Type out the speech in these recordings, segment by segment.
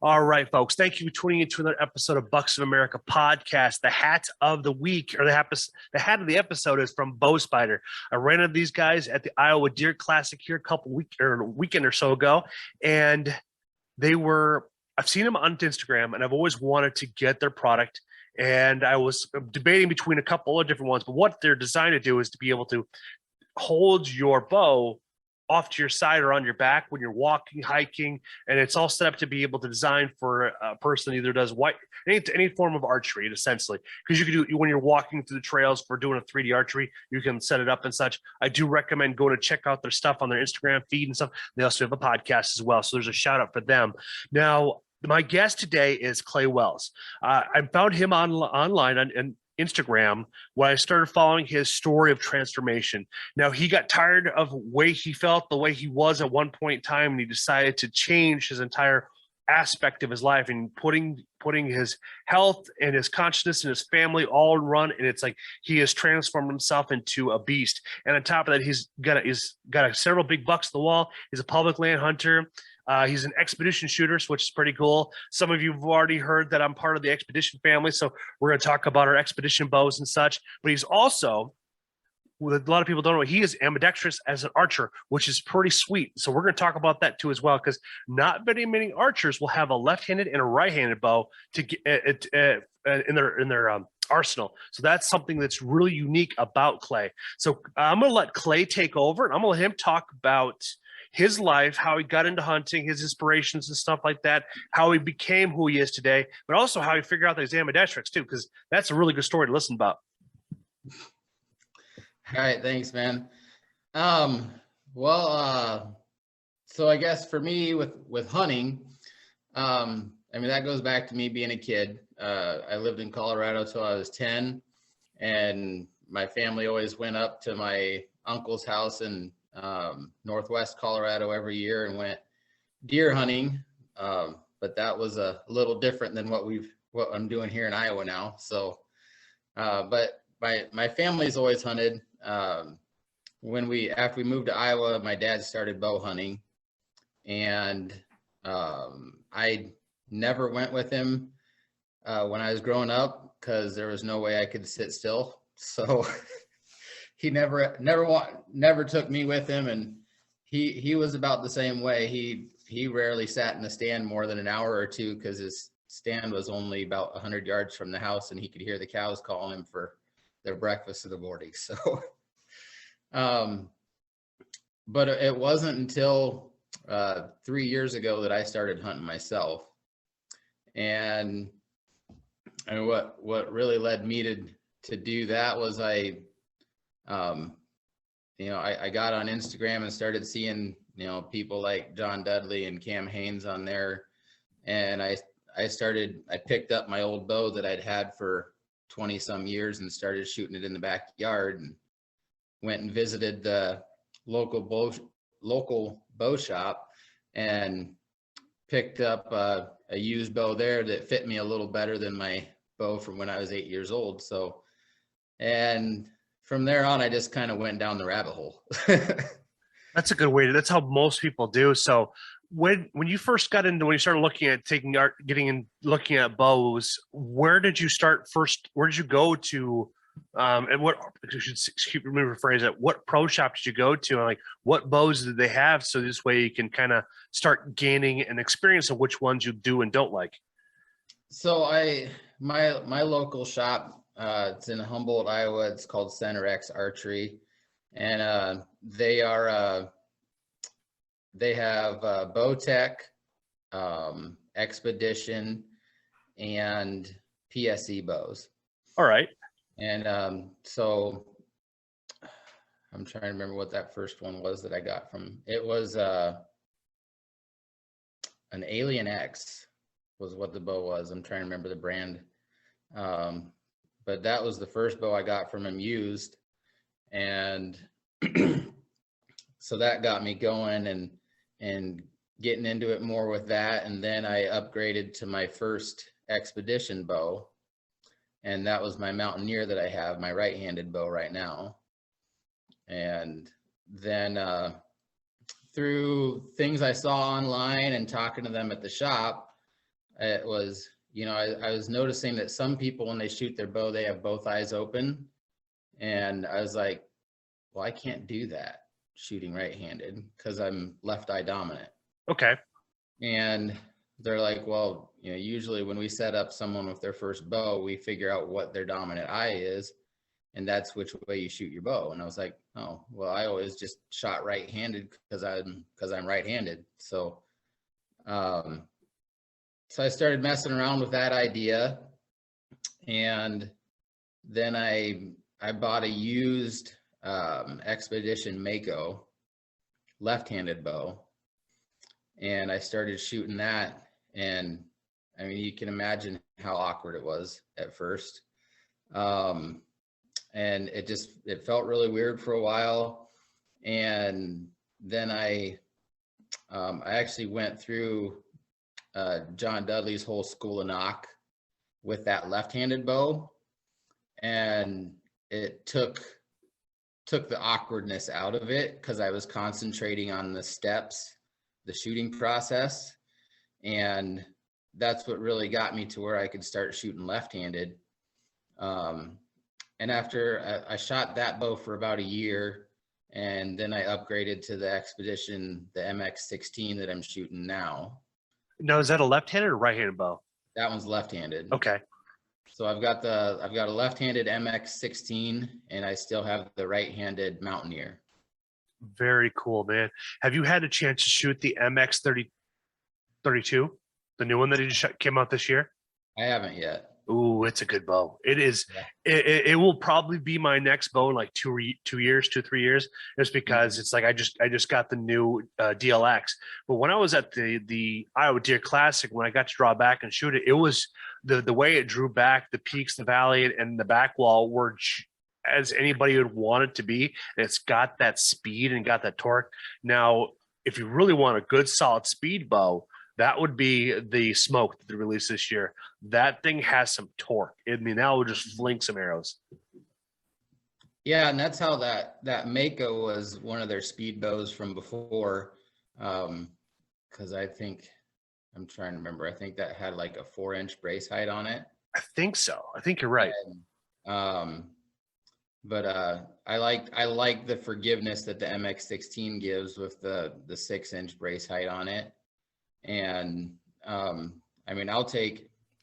All right, folks. Thank you for tuning into another episode of Bucks of America podcast. The hat of the week, or the hat of the episode, is from Bow Spider. I ran into these guys at the Iowa Deer Classic here a weekend or so ago, and I've seen them on Instagram, and I've always wanted to get their product. And I was debating between a couple of different ones, but what they're designed to do is to be able to hold your bow off to your side or on your back when you're walking, hiking, and it's all set up to be able to design for a person that either does any form of archery, essentially. Because you can do, when you're walking through the trails for doing a 3D archery, you can set it up and such. I do recommend going to check out their stuff on their Instagram feed and stuff. They also have a podcast as well, so there's a shout out for them. Now, my guest today is Clay Wells. I found him online on Instagram when I started following his story of transformation. Now, he got tired of the way he felt, the way he was at one point in time, and he decided to change his entire aspect of his life and putting his health and his consciousness and his family all in run. And it's like he has transformed himself into a beast. And on top of that, he's got several big bucks on the wall. He's a public land hunter. He's an expedition shooter, which is pretty cool. Some of you have already heard that I'm part of the expedition family, so we're going to talk about our expedition bows and such. But he's also, what a lot of people don't know, he is ambidextrous as an archer, which is pretty sweet. So we're going to talk about that too as well, because not many archers will have a left-handed and a right-handed bow to get in their arsenal. So that's something that's really unique about Clay. So I'm going to let Clay take over, and I'm going to let him talk about his life, how he got into hunting, his inspirations and stuff like that, how he became who he is today, but also how he figured out that he's ambidextrous too, because that's a really good story to listen about. All right, thanks, man. So I guess for me with hunting, I mean, that goes back to me being a kid. I lived in Colorado till I was 10, and my family always went up to my uncle's house in Northwest Colorado every year and went deer hunting. But that was a little different than what I'm doing here in Iowa now. So, but my family's always hunted. After we moved to Iowa, my dad started bow hunting, and I never went with him when I was growing up because there was no way I could sit still. So he never took me with him, and he was about the same way. He rarely sat in the stand more than an hour or two because his stand was only about 100 yards from the house, and he could hear the cows calling him for their breakfast in the morning. So, but it wasn't until 3 years ago that I started hunting myself, and what really led me to do that was I got on Instagram and started seeing, people like John Dudley and Cam Haynes on there. And I picked up my old bow that I'd had for 20 some years and started shooting it in the backyard, and went and visited the local bow shop and picked up a used bow there that fit me a little better than my bow from when I was 8 years old. So, and from there on, I just kind of went down the rabbit hole. That's a good way that's how most people do. So when you first when you started looking at looking at bows, where did you start first? Where did you go to? And what pro shop did you go to? And like, what bows did they have? So this way you can kind of start gaining an experience of which ones you do and don't like. So my local shop, it's in Humboldt, Iowa. It's called Center X Archery, and they have Bowtech, Expedition, and PSE bows. All right. And so I'm trying to remember what that first one was that I got from. It was an Alien X was what the bow was. I'm trying to remember the brand. But that was the first bow I got from him used. And so that got me going and getting into it more with that. And then I upgraded to my first expedition bow. And that was my Mountaineer that I have, my right-handed bow right now. And then through things I saw online and talking to them at the shop, it was, I was noticing that some people, when they shoot their bow, they have both eyes open. And I was like, well, I can't do that shooting right-handed because I'm left eye dominant. Okay. And they're like, well, usually when we set up someone with their first bow, we figure out what their dominant eye is, and that's which way you shoot your bow. And I was like, oh, well, I always just shot right-handed because I'm right-handed. So I started messing around with that idea, and then I bought a used Expedition Mako left-handed bow, and I started shooting that. And I mean, you can imagine how awkward it was at first. And it felt really weird for a while. And then I actually went through John Dudley's whole School of Knock with that left-handed bow, and it took the awkwardness out of it because I was concentrating on the steps, the shooting process, and that's what really got me to where I could start shooting left-handed. And after I shot that bow for about a year, and then I upgraded to the Expedition, the MX-16 that I'm shooting now. Now, is that a left-handed or right-handed bow? That one's left-handed. Okay. So I've got a left-handed MX-16, and I still have the right-handed Mountaineer. Very cool, man. Have you had a chance to shoot the MX-32, the new one that came out this year? I haven't yet. Ooh, it's a good bow. It is. Yeah. It will probably be my next bow in like 2 years, 3 years, just because it's like I just got the new DLX. But when I was at the Iowa Deer Classic, when I got to draw back and shoot it, it was the way it drew back, the peaks, the valley, and the back wall were as anybody would want it to be. And it's got that speed and got that torque. Now, if you really want a good solid speed bow, that would be the Smoke that they released this year. That thing has some torque. I mean, that will just fling some arrows. Yeah, and that's how that Mako was one of their speed bows from before. Because I'm trying to remember. I think that had like a 4-inch brace height on it. I think so. I think you're right. And, but I like the forgiveness that the MX-16 gives with the 6-inch brace height on it. And I mean, I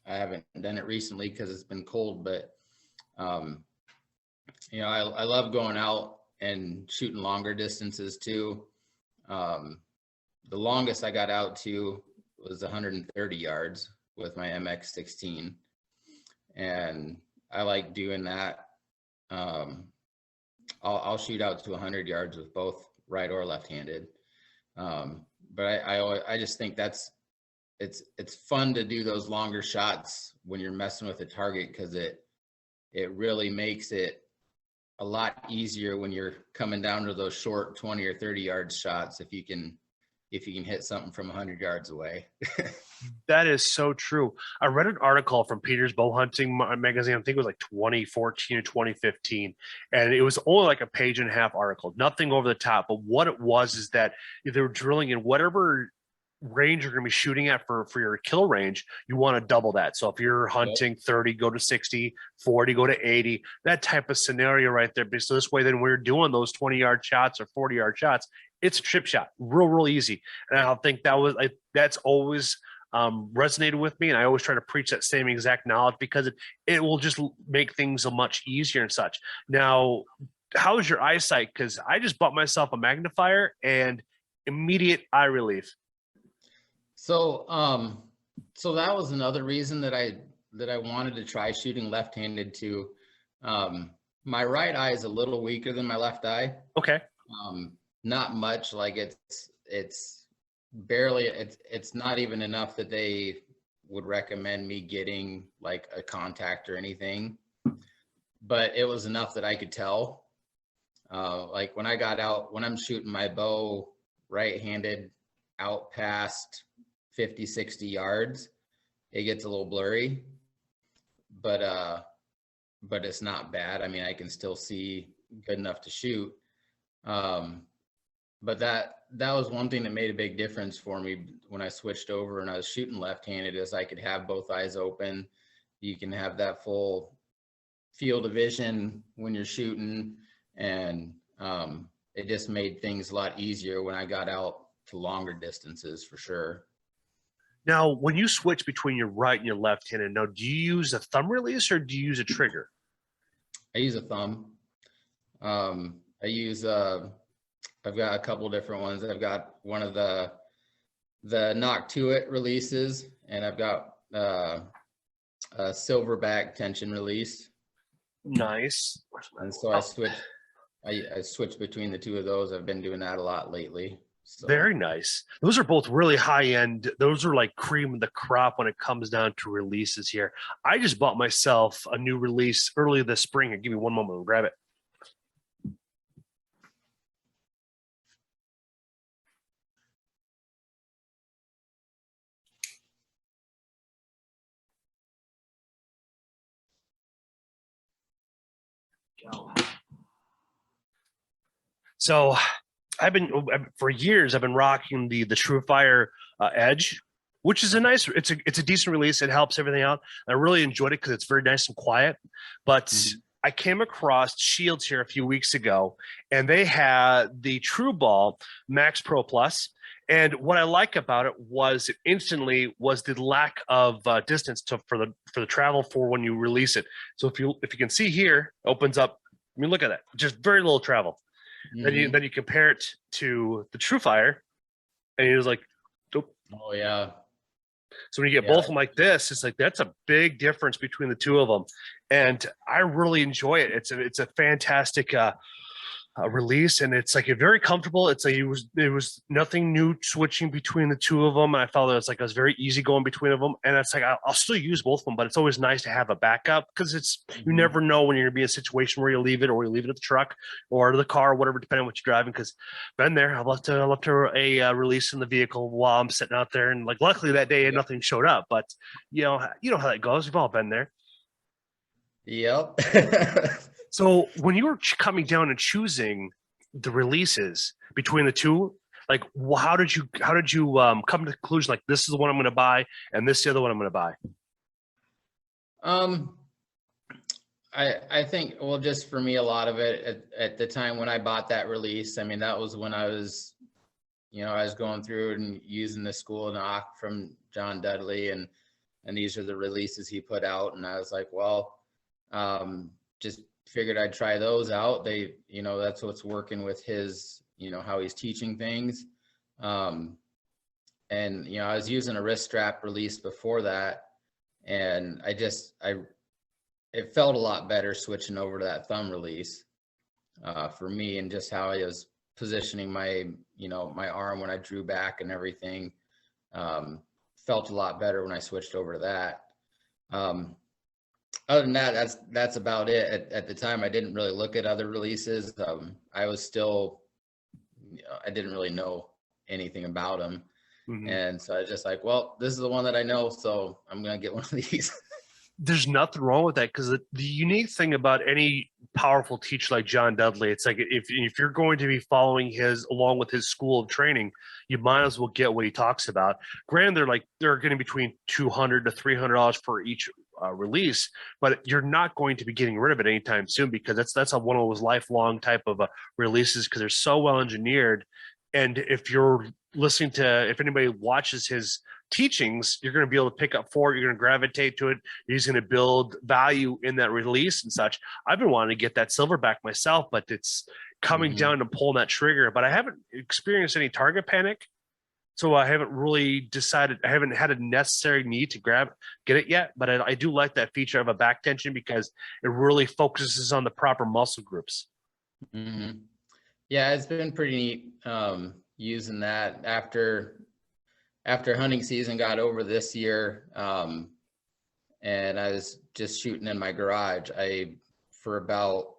haven't done it recently because it's been cold, but I love going out and shooting longer distances too. The longest I got out to was 130 yards with my MX-16, and I like doing that. I'll shoot out to 100 yards with both right or left-handed. But I just think it's fun to do those longer shots when you're messing with a target, because it really makes it a lot easier when you're coming down to those short 20 or 30 yard shots if you can hit something from 100 yards away. That is so true. I read an article from Peter's Bow Hunting magazine. I think it was like 2014 or 2015. And it was only like a 1.5-page article, nothing over the top. But what it was is that they were drilling in whatever range you're going to be shooting at for your kill range, you want to double that. So if you're hunting 30, go to 60, 40, go to 80, that type of scenario right there. So this way, then we're doing those 20-yard shots or 40-yard shots. It's a trip shot, real easy. And I think that's always resonated with me, and I always try to preach that same exact knowledge because it will just make things a much easier and such. Now, how's your eyesight? Because I just bought myself a magnifier and immediate eye relief. So that was another reason that I wanted to try shooting left-handed too. My right eye is a little weaker than my left eye. Okay. Not much. Like it's barely. It's not even enough that they would recommend me getting like a contact or anything. But it was enough that I could tell. Like when I'm shooting my bow right-handed out past 50, 60 yards, it gets a little blurry, but it's not bad. I mean, I can still see good enough to shoot. But that was one thing that made a big difference for me when I switched over and I was shooting left-handed, is I could have both eyes open. You can have that full field of vision when you're shooting, and it just made things a lot easier when I got out to longer distances, for sure. Now, when you switch between your right and your left-handed, now do you use a thumb release or do you use a trigger? I use a thumb. I use I've got a couple different ones. I've got one of the knock to it releases, and I've got a silverback tension release. Nice. And so I switch between the two of those. I've been doing that a lot lately. So. Very nice. Those are both really high end. Those are like cream of the crop when it comes down to releases here. I just bought myself a new release early this spring. Give me one moment, I'll grab it. So for years I've been rocking the TrueFire Edge, which is it's a decent release. It helps everything out. I really enjoyed it because it's very nice and quiet. But I came across Shields here a few weeks ago, and they had the True Ball Max Pro Plus. And what I like about it was the lack of distance for the travel for when you release it. So if you can see here, it opens up. I mean, look at that, just very little travel. Then you compare it to the TrueFire, and you're just like, dope. Oh yeah. So when you get both of them like this, it's like that's a big difference between the two of them, and I really enjoy it. It's a fantastic release, and it's like very comfortable. It's like it was nothing new switching between the two of them. And I felt it was very easy going between them, and it's like I'll still use both of them, but it's always nice to have a backup because you never know when you're gonna be in a situation where you leave it or you leave it at the truck or the car or whatever, depending on what you're driving. Because been there, I left a release in the vehicle while I'm sitting out there, and like luckily that day nothing showed up. But you know how that goes. We've all been there. Yep. So when you were coming down and choosing the releases between the two, like how did you come to the conclusion like this is the one I'm going to buy and this is the other one I'm going to buy? I think, well, just for me, a lot of it at the time when I bought that release, I mean, that was when I was going through and using the school knock from John Dudley, and these are the releases he put out, and I was like, well, just figured I'd try those out. They, that's what's working with his, how he's teaching things. And, I was using a wrist strap release before that, and it felt a lot better switching over to that thumb release for me, and just how I was positioning my, my arm when I drew back and everything felt a lot better when I switched over to that. Other than that, that's about it. At the time, I didn't really look at other releases. I was still, I didn't really know anything about them. And so I was just like, well, this is the one that I know, so I'm going to get one of these. There's nothing wrong with that, because the unique thing about any powerful teacher like John Dudley, it's like if you're going to be following along with his school of training, you might as well get what he talks about. Granted, they're getting between $200 to $300 for each release, but you're not going to be getting rid of it anytime soon, because that's one of those lifelong type of releases, because they're so well engineered. And if anybody watches his teachings, you're going to be able to pick up for it. You're going to gravitate to it. He's going to build value in that release and such. I've been wanting to get that silverback myself, but it's coming down to pulling that trigger. But I haven't experienced any target panic, so I haven't really decided. I haven't had a necessary need to get it yet. But I do like that feature of a back tension, because it really focuses on the proper muscle groups. Yeah, it's been pretty neat using that after hunting season got over this year, and I was just shooting in my garage. For about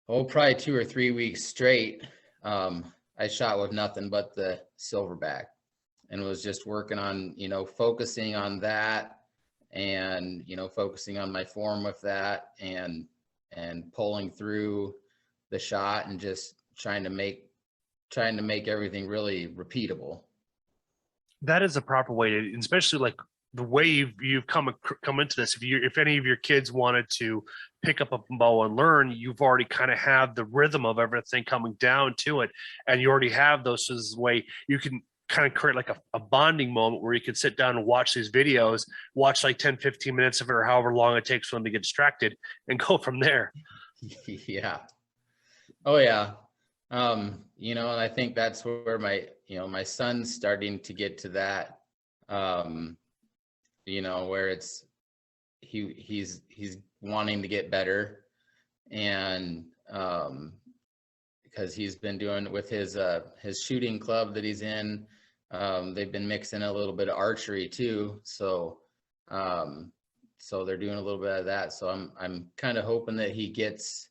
probably 2 or 3 weeks straight, I shot with nothing but the silverback, and was just working on focusing on that, and focusing on my form with that, and pulling through the shot, and just trying to make trying to make everything really repeatable. That is a proper way to, especially like the way you've come into this. If any of your kids wanted to pick up a bow and learn, you've already kind of have the rhythm of everything coming down to it, and you already have those. So this is the way you can kind of create like a bonding moment where you can sit down and watch these videos, watch like 10-15 minutes of it or however long it takes for them to get distracted, and go from there. Yeah. Oh yeah. You know, and I think that's where my son's starting to get to that, you know, where it's, he's wanting to get better, and, because he's been doing with his shooting club that he's in, they've been mixing a little bit of archery too. So, so they're doing a little bit of that. So I'm kind of hoping that he gets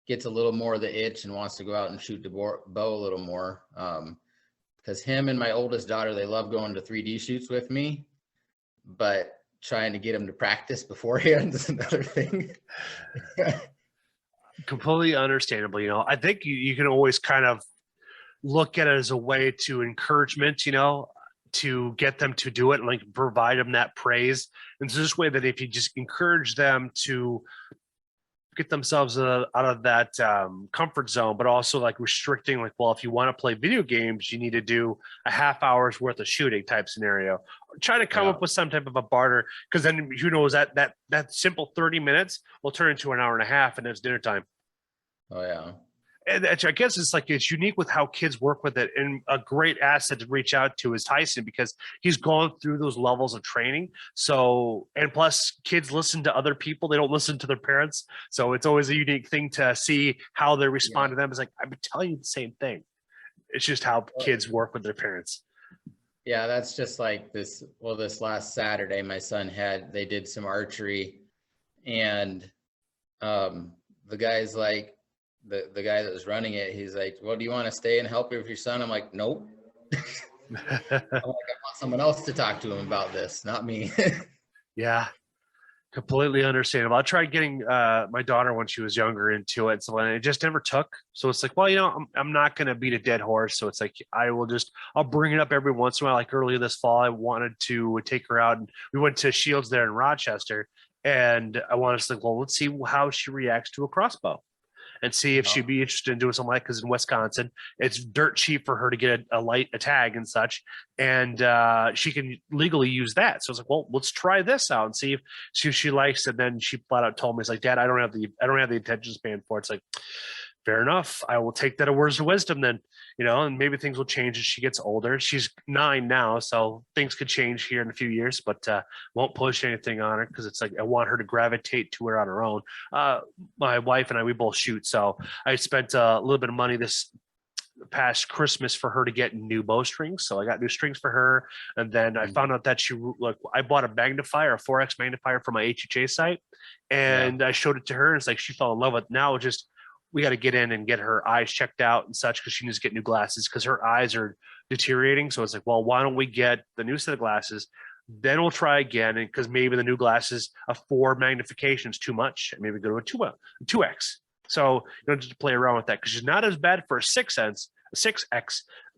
a little more of the itch and wants to go out and shoot the bow a little more. Because him and my oldest daughter, they love going to 3D shoots with me, but trying to get him to practice beforehand is another thing. Completely understandable. You know, I think you can always kind of look at it as a way to encouragement, you know, to get them to do it and like provide them that praise. And so this way that if you just encourage them to get themselves out of that comfort zone, but also like restricting, like, well, if you want to play video games, you need to do a half hour's worth of shooting type scenario. Try to come up with some type of a barter, because then who knows that simple 30 minutes will turn into an hour and a half, and it's dinner time. Oh yeah. And I guess it's unique with how kids work with it, and a great asset to reach out to is Tyson, because he's gone through those levels of training. So, and plus kids listen to other people. They don't listen to their parents. So it's always a unique thing to see how they respond to them. It's like, I've been telling you the same thing. It's just how kids work with their parents. Yeah. That's just like this. Well, this last Saturday, my son they did some archery, and the guy's like, the guy that was running it, he's like, well, do you want to stay and help with your son? I'm like, nope. I'm like, I want someone else to talk to him about this, not me. Yeah, completely understandable. I tried getting my daughter when she was younger into it, so it just never took. So it's like, well, you know, I'm not going to beat a dead horse. So it's like, I'll bring it up every once in a while. Like earlier this fall, I wanted to take her out, and we went to Shields there in Rochester, and I wanted to like, well, let's see how she reacts to a crossbow, and see if she'd be interested in doing something like, because in Wisconsin, it's dirt cheap for her to get a tag and such. And she can legally use that. So I was like, well, let's try this out and see if she likes it. And then she flat out told me, it's like, Dad, I don't have the attention span for it. It's like, fair enough. I will take that as words of wisdom then, you know, and maybe things will change as she gets older. She's 9 now, so things could change here in a few years, but won't push anything on her, because it's like, I want her to gravitate to her on her own. My wife and I, we both shoot. So I spent a little bit of money this past Christmas for her to get new bowstrings. So I got new strings for her. And then I found out that I bought a magnifier, a 4X magnifier for my HHA site. And I showed it to her, and it's like, she fell in love with it. Now we got to get in and get her eyes checked out and such, because she needs to get new glasses because her eyes are deteriorating. So it's like, well, why don't we get the new set of glasses? Then we'll try again, and because maybe the new glasses, a 4 magnification is too much. Maybe go to a 2X. So you don't just play around with that, because she's not as bad for a 6X,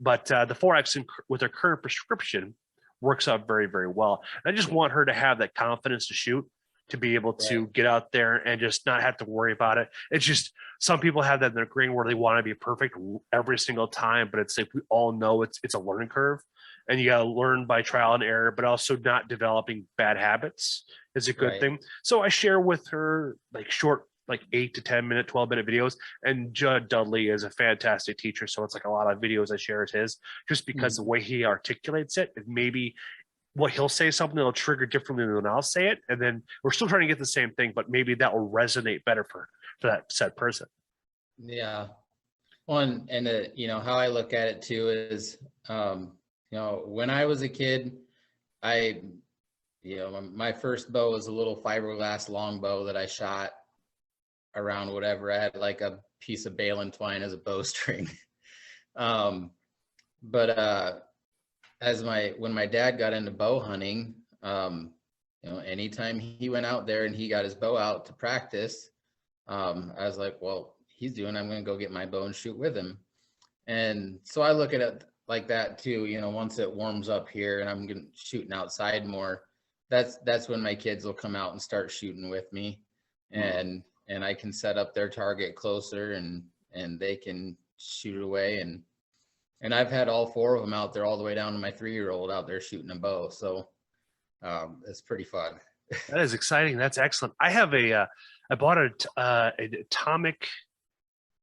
but the 4X with her current prescription works out very, very well. And I just want her to have that confidence to shoot, to be able to get out there and just not have to worry about it. It's just, some people have that in their brain where they want to be perfect every single time, but it's like, we all know it's a learning curve, and you got to learn by trial and error, but also not developing bad habits is a good thing. So I share with her like short, like 8 to 10 minute, 12-minute videos. And Judd Dudley is a fantastic teacher. So it's like a lot of videos I share is his, just because the way he articulates it, maybe what he'll say something that'll trigger differently than I'll say it. And then we're still trying to get the same thing, but maybe that will resonate better for that said person. Yeah. Well, and you know, how I look at it too is, you know, when I was a kid, my first bow was a little fiberglass longbow that I shot around whatever. I had like a piece of balin twine as a bowstring. When my dad got into bow hunting, you know, anytime he went out there and he got his bow out to practice, I was like, well, I'm going to go get my bow and shoot with him. And so I look at it like that too, you know, once it warms up here and I'm shooting outside more, that's when my kids will come out and start shooting with me, and I can set up their target closer and they can shoot away, and I've had all 4 of them out there, all the way down to my 3-year-old out there shooting a bow. So it's pretty fun. That is exciting. That's excellent. I have I bought an atomic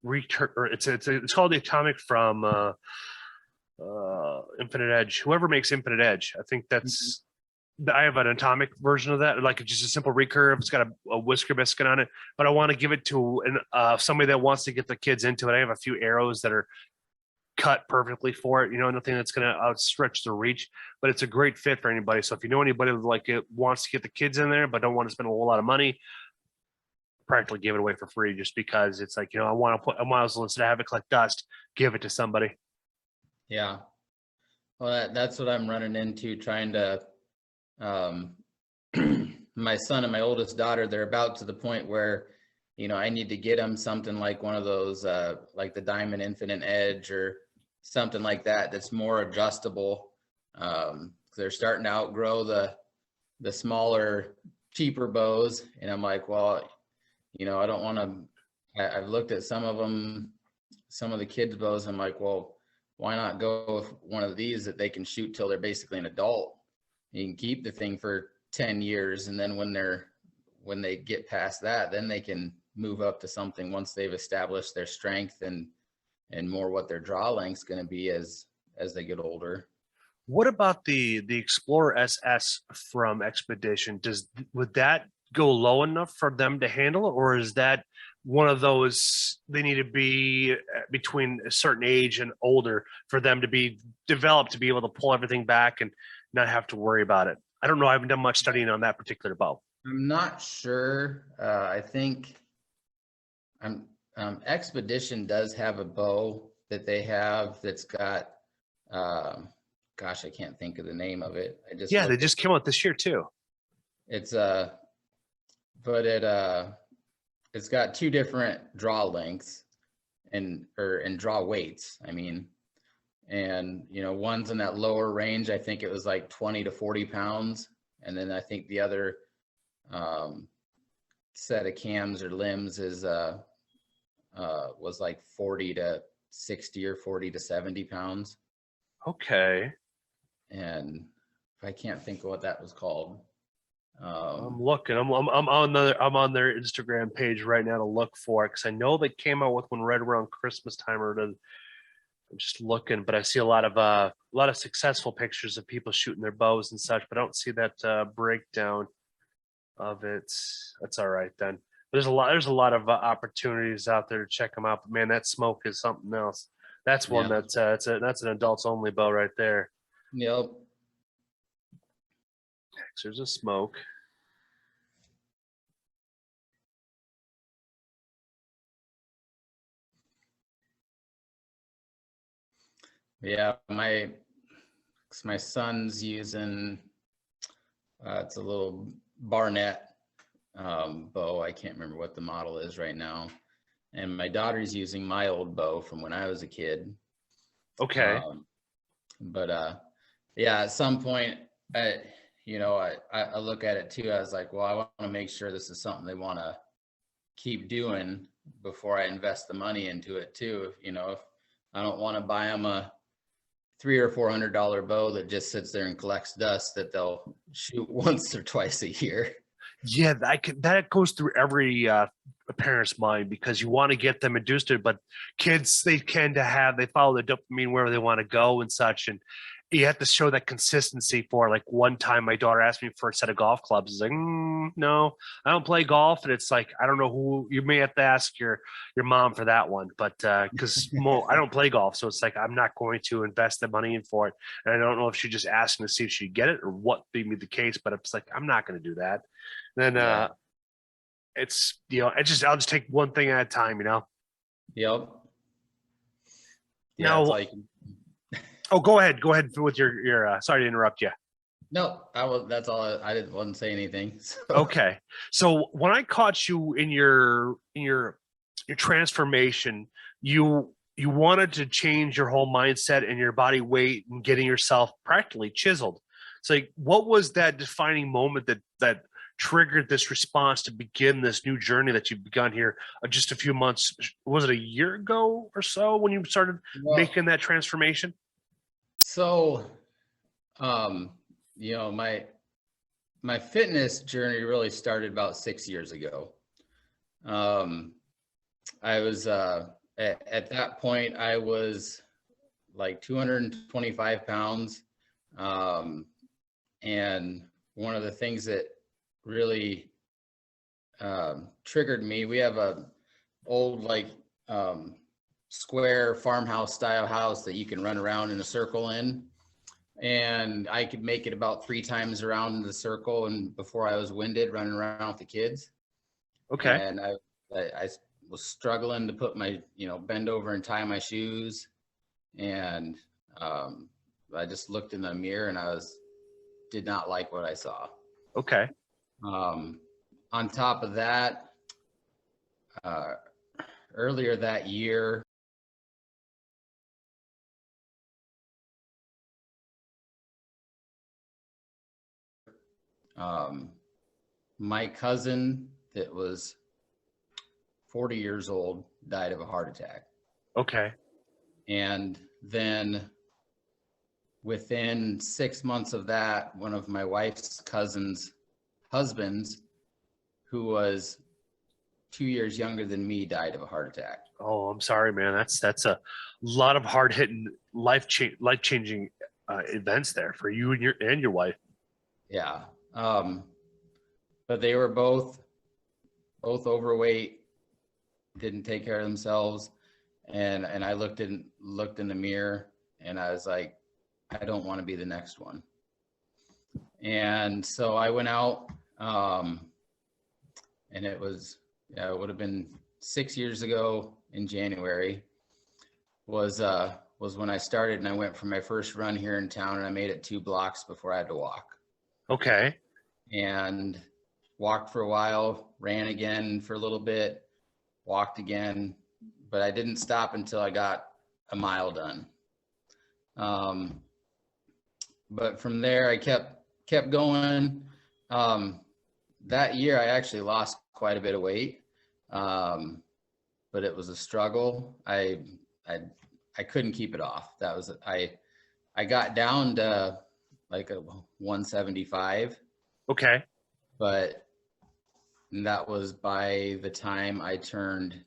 return, or it's called the Atomic from Infinite Edge. Whoever makes Infinite Edge, I think that's. I have an atomic version of that, like just a simple recurve. It's got a whisker biscuit on it, but I want to give it to somebody that wants to get the kids into it. I have a few arrows that are cut perfectly for it, you know, nothing that's going to outstretch the reach, but it's a great fit for anybody. So if you know anybody like it wants to get the kids in there, but don't want to spend a whole lot of money, practically give it away for free, just because it's like, you know, I want to put a muzzle, instead of have it collect dust, give it to somebody. Yeah. Well, that's what I'm running into, trying to, my son and my oldest daughter, they're about to the point where, you know, I need to get them something like one of those, like the Diamond Infinite Edge or something like that, that's more adjustable. They're starting to outgrow the smaller, cheaper bows. And I'm like, well, you know, I don't want to, I've looked at some of them, some of the kids' bows. I'm like, well, why not go with one of these that they can shoot till they're basically an adult? You can keep the thing for 10 years. And then when they get past that, then they can move up to something once they've established their strength and more what their draw length's going to be as they get older. What about the Explorer SS from Expedition? Would that go low enough for them to handle, or is that one of those they need to be between a certain age and older for them to be developed to be able to pull everything back and not have to worry about it? I don't know. I haven't done much studying on that particular bow. I'm not sure. I think Expedition does have a bow that they have that's got, gosh, I can't think of the name of it. They just came out this year too. It's but it's got 2 different draw lengths and draw weights. I mean, and you know, one's in that lower range. I think it was like 20 to 40 pounds, and then I think the other set of cams or limbs is was like 40 to 60 or 40 to 70 pounds. Okay. And I can't think of what that was called. I'm looking. I'm on their Instagram page right now to look for it, because I know they came out with one right around Christmas time. I'm just looking, but I see a lot of successful pictures of people shooting their bows and such, but I don't see that breakdown of it. That's all right then. There's a lot of opportunities out there to check them out. But man, that smoke is something else. That's one that's an adults only bow right there. Yep. There's a smoke. Yeah, my son's using it's a little Barnett bow. I can't remember what the model is right now. And my daughter's using my old bow from when I was a kid. Okay. Yeah, at some point, I look at it too. I was like, well, I want to make sure this is something they want to keep doing before I invest the money into it too. If I don't want to buy them a $300 or $400 bow that just sits there and collects dust that they'll shoot once or twice a year. Yeah, that goes through every parent's mind, because you want to get them induced to it, but kids, they follow the dopamine wherever they want to go and such, and you have to show that consistency. For like one time, my daughter asked me for a set of golf clubs. It's like, no, I don't play golf, and it's like, I don't know who. You may have to ask your mom for that one, but because I don't play golf, so it's like I'm not going to invest the money in for it, and I don't know if she just asking to see if she'd get it or what be the case, but it's like I'm not going to do that. And then it's I'll just take one thing at a time. Yep. Yeah, now, it's like. Oh, go ahead with your sorry to interrupt you. No, that's all. I wasn't saying anything. So. Okay. So when I caught you in your transformation, you you wanted to change your whole mindset and your body weight and getting yourself practically chiseled. It's like, what was that defining moment that triggered this response to begin this new journey that you've begun here just a few months? Was it a year ago or so when you started making that transformation? So, you know, my fitness journey really started about 6 years ago. I was at that point I was like 225 pounds, and one of the things that really triggered me, we have a old like square farmhouse style house that you can run around in a circle in, and I could make it about 3 times around in the circle, and before I was winded running around with the kids. Okay. And I was struggling to put my, you know, bend over and tie my shoes, and I just looked in the mirror and did not like what I saw. Okay. On top of that, earlier that year, my cousin that was 40 years old died of a heart attack. Okay. And then within 6 months of that, one of my wife's cousin's husbands, who was 2 years younger than me, died of a heart attack. Oh, I'm sorry, man. That's a lot of hard hitting, life changing events there for you and your wife. Yeah. But they were both overweight, didn't take care of themselves. And I looked in the mirror and I was like, I don't want to be the next one. And so I went out, and it would have been 6 years ago in January was when I started, and I went for my first run here in town, and I made it 2 blocks before I had to walk. Okay. And walked for a while, ran again for a little bit, walked again, but I didn't stop until I got a mile done. But from there I kept going. That year I actually lost quite a bit of weight, but it was a struggle. I couldn't keep it off. I got down to like a 175. Okay. But that was by the time I turned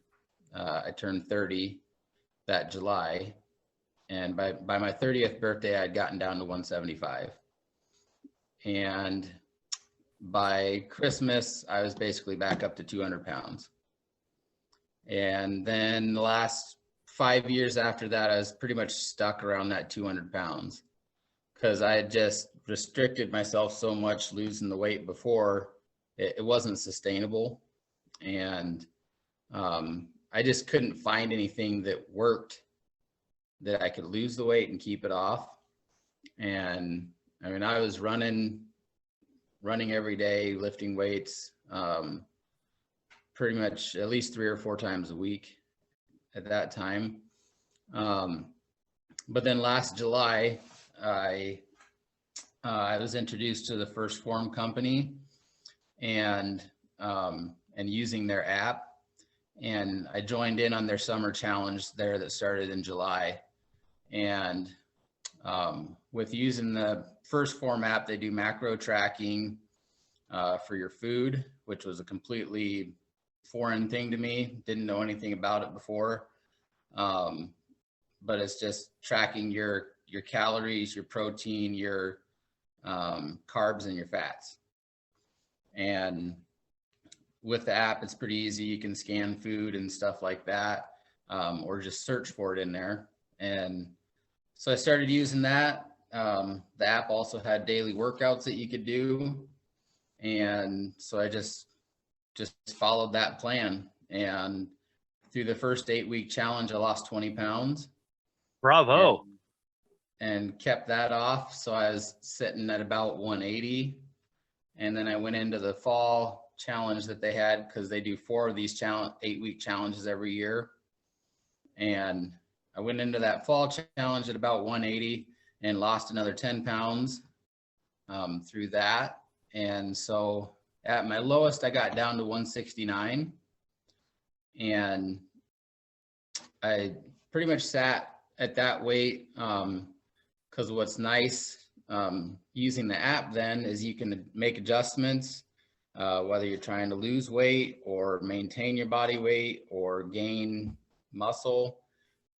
30 that July. And by my 30th birthday, I'd gotten down to 175. And by Christmas, I was basically back up to 200 pounds. And then the last 5 years after that, I was pretty much stuck around that 200 pounds because I had just restricted myself so much losing the weight before, it wasn't sustainable. And I just couldn't find anything that worked that I could lose the weight and keep it off. And I mean, I was running every day, lifting weights, pretty much at least 3 or 4 times a week at that time. But then last July, I was introduced to the First Form company and using their app, and I joined in on their summer challenge there that started in July. And with using the First Form app, they do macro tracking for your food, which was a completely foreign thing to me. Didn't know anything about it before. But it's just tracking your calories, your protein, your carbs, and your fats. And with the app, it's pretty easy. You can scan food and stuff like that, or just search for it in there. And so I started using that. The app also had daily workouts that you could do. And so I just followed that plan. And through the first 8-week challenge, I lost 20 pounds. Bravo. And kept that off. So I was sitting at about 180. And then I went into the fall challenge that they had, because they do 4 of these 8-week challenges every year. And I went into that fall challenge at about 180 and lost another 10 pounds through that. And so at my lowest, I got down to 169, and I pretty much sat at that weight. Because what's nice using the app then is you can make adjustments, whether you're trying to lose weight or maintain your body weight or gain muscle.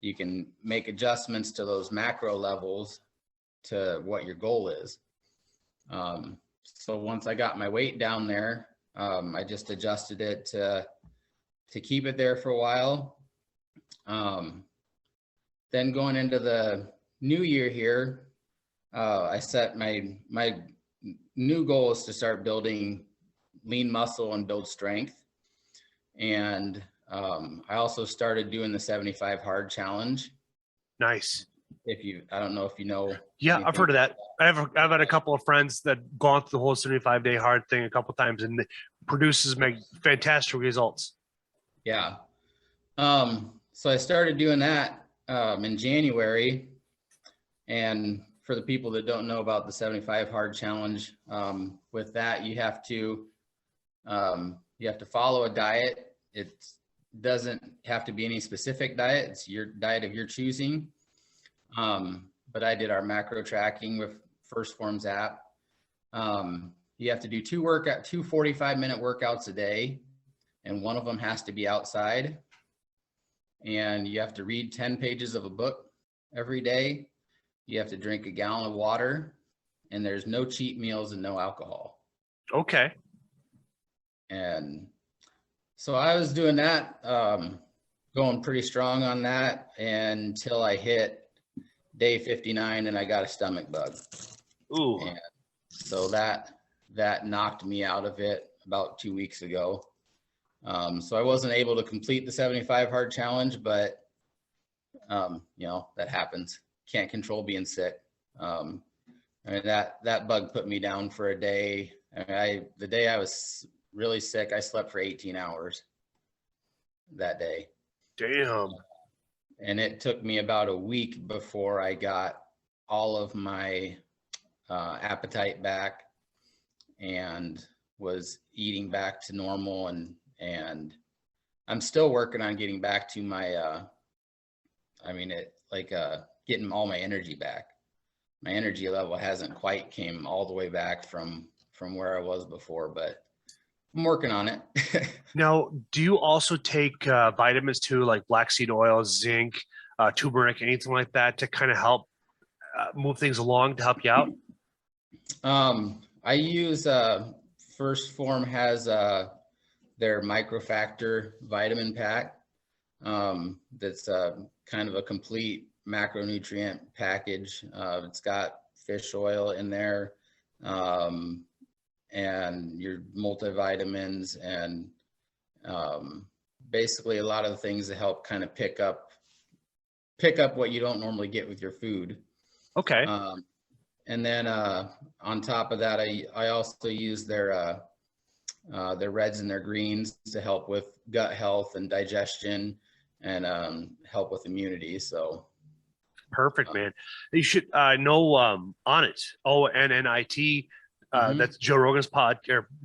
You can make adjustments to those macro levels to what your goal is. So once I got my weight down there, I just adjusted it to keep it there for a while. Then going into the new year here, I set my new goal is to start building lean muscle and build strength. And I also started doing the 75 hard challenge. Nice. I don't know if you know. Yeah, I've heard of that. I've had a couple of friends that gone through the whole 75-day hard thing a couple of times, and it produces fantastic results. Yeah. So I started doing that in January. And for the people that don't know about the 75 hard challenge, with that, you have to follow a diet. It doesn't have to be any specific diet. It's your diet of your choosing. But I did our macro tracking with First Forms app. You have to do two 45-minute workouts a day, and one of them has to be outside. And you have to read 10 pages of a book every day. You have to drink a gallon of water, and there's no cheat meals and no alcohol. Okay. And so I was doing that, going pretty strong on that until I hit day 59 and I got a stomach bug. Ooh. And so that knocked me out of it about 2 weeks ago. So I wasn't able to complete the 75 hard challenge, but that happens. Can't control being sick. I mean, that bug put me down for a day. The day I was really sick, I slept for 18 hours that day. Damn. And it took me about a week before I got all of my appetite back and was eating back to normal. And I'm still working on getting back to my, getting all my energy back. My energy level hasn't quite came all the way back from where I was before, but I'm working on it. Now, do you also take vitamins too, like black seed oil, zinc, turmeric, anything like that to kind of help move things along to help you out? I use First Form has their microfactor vitamin pack. That's kind of a complete macronutrient package. It's got fish oil in there, and your multivitamins, and basically a lot of the things that help kind of pick up what you don't normally get with your food. Okay. And then on top of that, I also use their reds and their greens to help with gut health and digestion, and help with immunity. So perfect, man. You should know on it. ONNIT. That's Joe Rogan's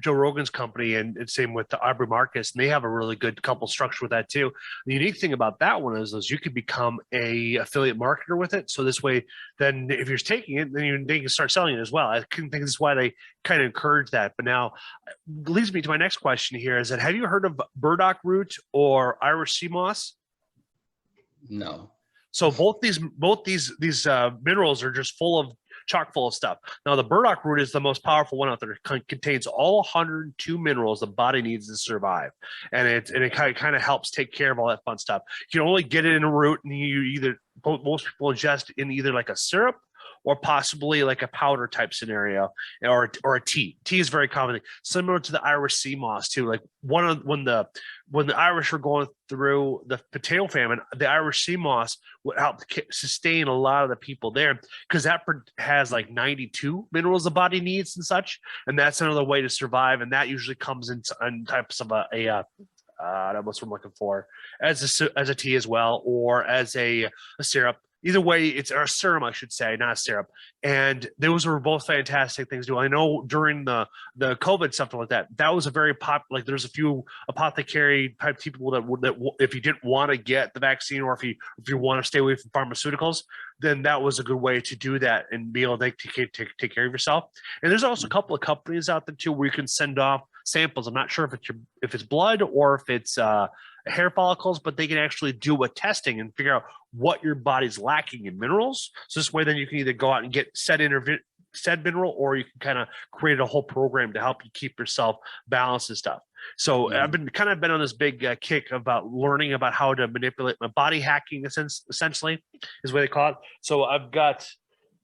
Joe Rogan's company, and it's same with the Aubrey Marcus, and they have a really good couple structure with that too. The unique thing about that one is you could become a affiliate marketer with it. So this way, then if you're taking it, then they can start selling it as well. I couldn't think this is why they kind of encourage that. But now leads me to my next question here: is that have you heard of burdock root or Irish sea moss? No. So both these minerals are just chock full of stuff. Now, the burdock root is the most powerful one out there. It contains all 102 minerals the body needs to survive, and it kind of helps take care of all that fun stuff. You can only get it in a root, and most people ingest in either like a syrup or possibly like a powder type scenario, or a tea. Tea is very common, similar to the Irish sea moss too. Like when the Irish were going through the potato famine, the Irish sea moss would help sustain a lot of the people there, because that has like 92 minerals the body needs and such, and that's another way to survive. And that usually comes in types of That's what I'm looking for, as a tea as well, or as a syrup. Either way, it's a serum, I should say, not a syrup. And those were both fantastic things to do. I know during the COVID, something like that, that was a very like there's a few apothecary type people that if you didn't want to get the vaccine, or if you want to stay away from pharmaceuticals, then that was a good way to do that and be able to take care of yourself. And there's also a couple of companies out there too where you can send off samples. I'm not sure if it's blood or if it's hair follicles, but they can actually do a testing and figure out what your body's lacking in minerals. So this way, then you can either go out and get said mineral, or you can kind of create a whole program to help you keep yourself balanced and stuff. So I've been on this big kick about learning about how to manipulate my body hacking, essentially is what they call it. So I've got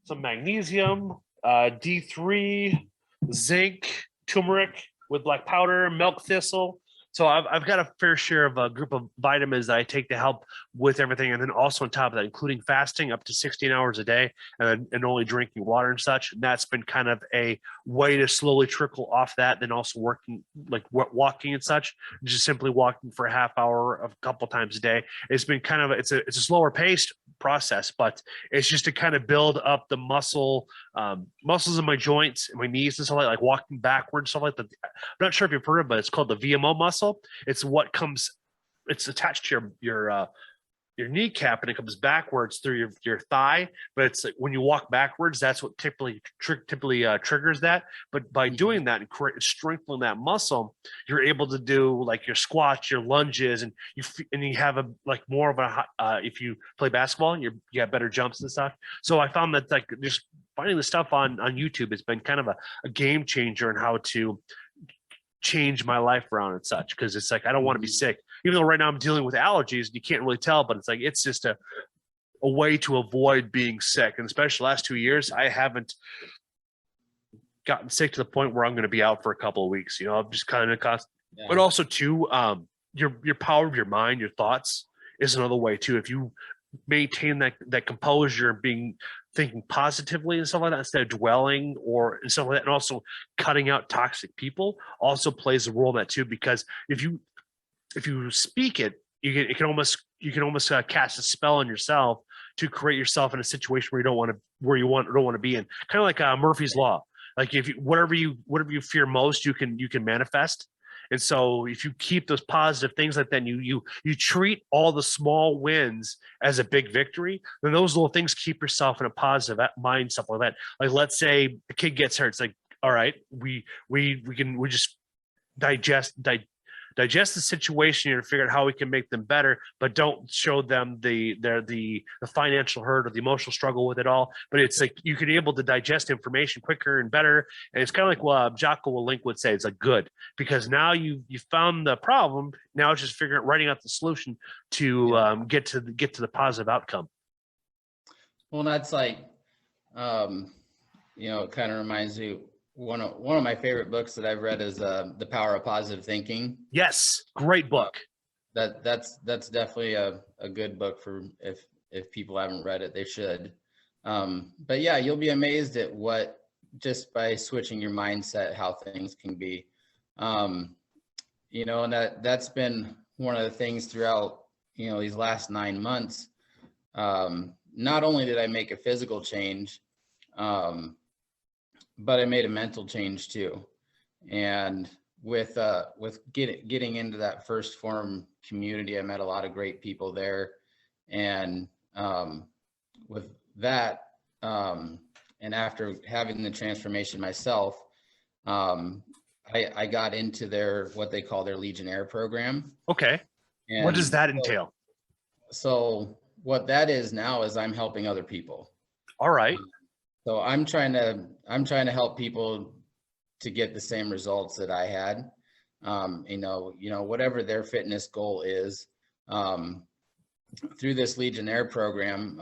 some magnesium, D3, zinc, turmeric with black powder, milk thistle. So I've got a fair share of a group of vitamins that I take to help with everything. And then also on top of that, including fasting up to 16 hours a day and only drinking water and such. And that's been kind of a way to slowly trickle off that. Then also working, like walking and such, just simply walking for a half hour a couple times a day. It's been kind of, it's a slower paced process, but it's just to kind of build up the muscles in my joints and my knees and stuff like walking backwards, stuff like that. I'm not sure if you've heard of it, but it's called the Vmo Muscle. It's it's attached to your kneecap, and it comes backwards through your thigh. But it's like when you walk backwards, that's what typically triggers that. But by doing that and strengthening that muscle, you're able to do like your squats, your lunges, and you have a like more of a if you play basketball, you have better jumps and stuff. So I found that like just finding the stuff on YouTube has been kind of a game changer in how to change my life around and such, because it's like I don't want to be sick, even though right now I'm dealing with allergies. You can't really tell, but it's like it's just a way to avoid being sick. And especially the last 2 years, I haven't gotten sick to the point where I'm going to be out for a couple of weeks. You know, I'm just kind of but also too, your power of your mind, your thoughts is another way too. If you maintain that composure and thinking positively and stuff like that instead of dwelling or and stuff like that, and also cutting out toxic people also plays a role in that too. Because if you speak it, you can almost cast a spell on yourself to create yourself in a situation where you don't want to be in. Kind of like Murphy's Law. Like if whatever you fear most, you can manifest. And so if you keep those positive things like that, and you treat all the small wins as a big victory, then those little things keep yourself in a positive mind, stuff like that. Like let's say a kid gets hurt. It's like, all right, we just digest the situation here to figure out how we can make them better, but don't show them the financial hurt or the emotional struggle with it all. But it's like you can be able to digest information quicker and better. And it's kind of like what Jocko Willink would say, it's like good, because now you found the problem. Now it's just writing out the solution to get to the positive outcome. Well, that's like, it kind of reminds me, one of my favorite books that I've read is The Power of Positive Thinking. Yes, great book. That's definitely a good book for if people haven't read it, they should. But yeah, you'll be amazed at just by switching your mindset, how things can be. And that's been one of the things throughout these last 9 months. Not only did I make a physical change, but I made a mental change too. And with getting into that first form community, I met a lot of great people there. And with that, and after having the transformation myself, I got into what they call their Legionnaire Program. Okay. And what does that entail? So what that is now is I'm helping other people. All right. So I'm trying to help people to get the same results that I had. Whatever their fitness goal is, through this Legionnaire program,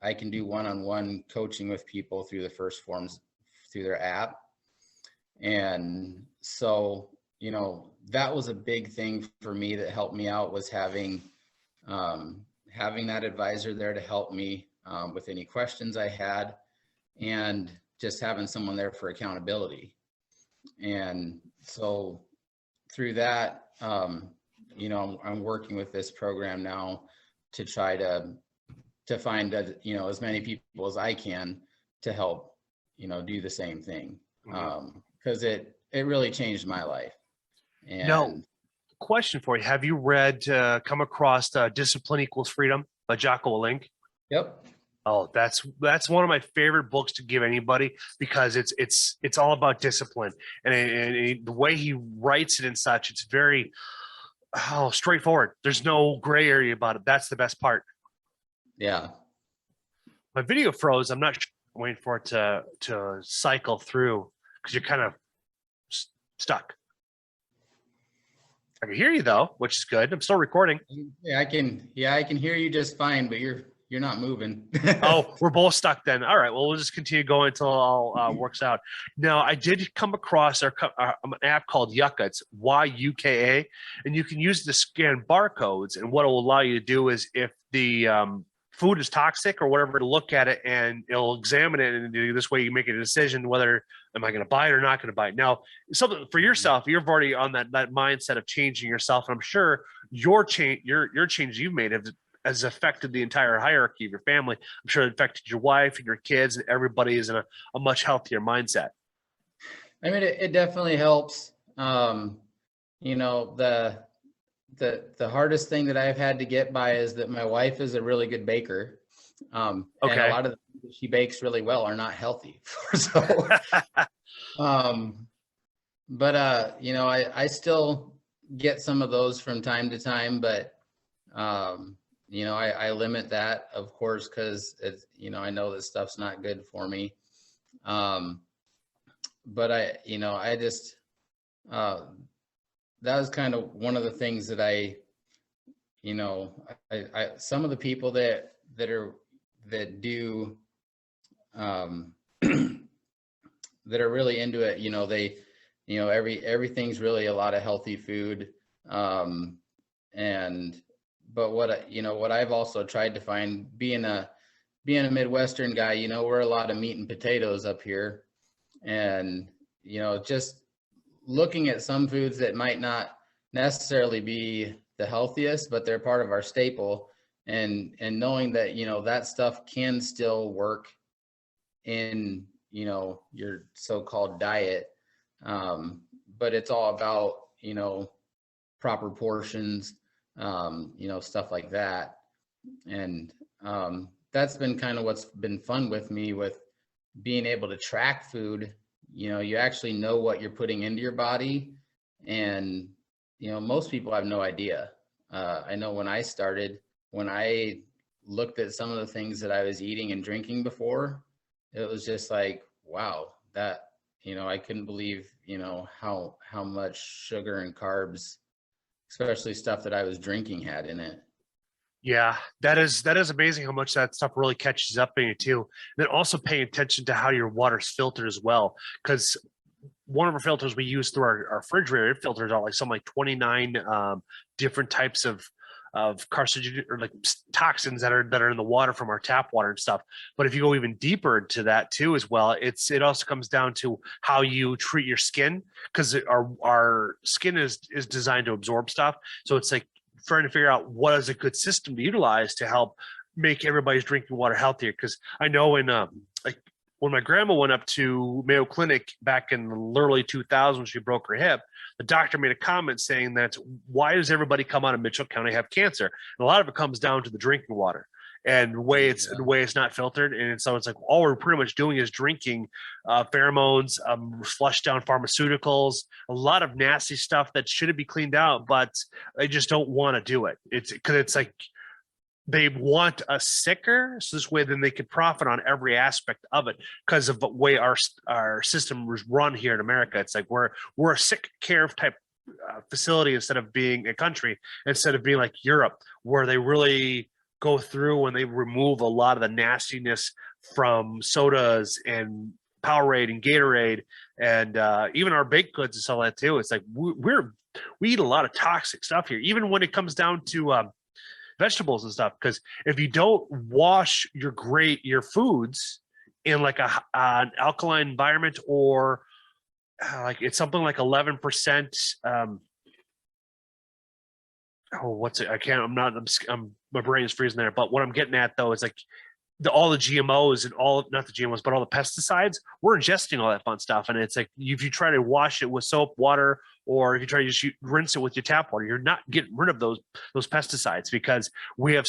I can do one-on-one coaching with people through the first forms through their app. And so, that was a big thing for me that helped me out, was having that advisor there to help me with any questions I had, and just having someone there for accountability. And so through that, I'm working with this program now to try to find, as many people as I can to help, do the same thing. Because it really changed my life. And No, question for you. Have you come across Discipline Equals Freedom by Jocko Willink? Yep. Oh, that's one of my favorite books to give anybody, because it's all about discipline, and the way he writes it and such, it's very straightforward. There's no gray area about it. That's the best part. Yeah. My video froze. I'm not sure. I'm waiting for it to cycle through, because you're kind of stuck. I can hear you though, which is good. I'm still recording. Yeah, I can hear you just fine, but you're not moving. Oh, we're both stuck then. All right. Well, we'll just continue going until it all works out. Now, I did come across an app called Yucca. It's YUKA, and you can use it to scan barcodes. And what it will allow you to do is, if the food is toxic or whatever, to look at it and it'll examine it, and this way you make a decision whether am I going to buy it or not going to buy it. Now, something for yourself, you're already on that mindset of changing yourself, and I'm sure your change you've made has affected the entire hierarchy of your family. I'm sure it affected your wife and your kids, and everybody is in a much healthier mindset. I mean, it definitely helps. The hardest thing that I've had to get by is that my wife is a really good baker. And a lot of the things that she bakes really well are not healthy. So, I still get some of those from time to time, but, I limit that, of course, because it's, I know this stuff's not good for me. But I just, that was kind of one of the things that I some of the people that do that are really into it, everything's really a lot of healthy food. But what I've also tried to find, being a Midwestern guy, we're a lot of meat and potatoes up here, and just looking at some foods that might not necessarily be the healthiest, but they're part of our staple, and knowing that that stuff can still work in your so-called diet, but it's all about proper portions, stuff like that. And that's been kind of what's been fun with me, with being able to track food. You actually know what you're putting into your body, and most people have no idea. I know when I started, when I looked at some of the things that I was eating and drinking before, it was just like, wow, that I couldn't believe how much sugar and carbs, especially stuff that I was drinking, had in it. Yeah, that is amazing how much that stuff really catches up in you too. And then also paying attention to how your water's filtered as well, because one of our filters we use through our refrigerator filters are like 29 different types of carcinogen or like toxins that are in the water from our tap water and stuff. But if you go even deeper into that too as well, it also comes down to how you treat your skin, because our skin is designed to absorb stuff. So it's like trying to figure out what is a good system to utilize to help make everybody's drinking water healthier. Because I know like when my grandma went up to Mayo Clinic back in the early 2000s when she broke her hip, the doctor made a comment saying that, why does everybody come out of Mitchell County have cancer? And a lot of it comes down to the drinking water and the way it's not filtered. And so it's like all we're pretty much doing is drinking pheromones, flushed down pharmaceuticals, a lot of nasty stuff that shouldn't be cleaned out, but they just don't want to do it. It's because it's like they want us sicker, so this way then they could profit on every aspect of it, because of the way our system is run here in America. It's like we're a sick care type facility instead of being a country, instead of being like Europe, where they really go through and they remove a lot of the nastiness from sodas and Powerade and Gatorade, and even our baked goods and stuff like that too. It's like we eat a lot of toxic stuff here, even when it comes down to vegetables and stuff, because if you don't wash your foods in like an alkaline environment, or like it's something like 11% oh, what's it? I can't. My brain is freezing there. But what I'm getting at though is like all the GMOs and not the GMOs, but all the pesticides. We're ingesting all that fun stuff, and it's like if you try to wash it with soap, water, or if you try to just rinse it with your tap water, you're not getting rid of those pesticides because we have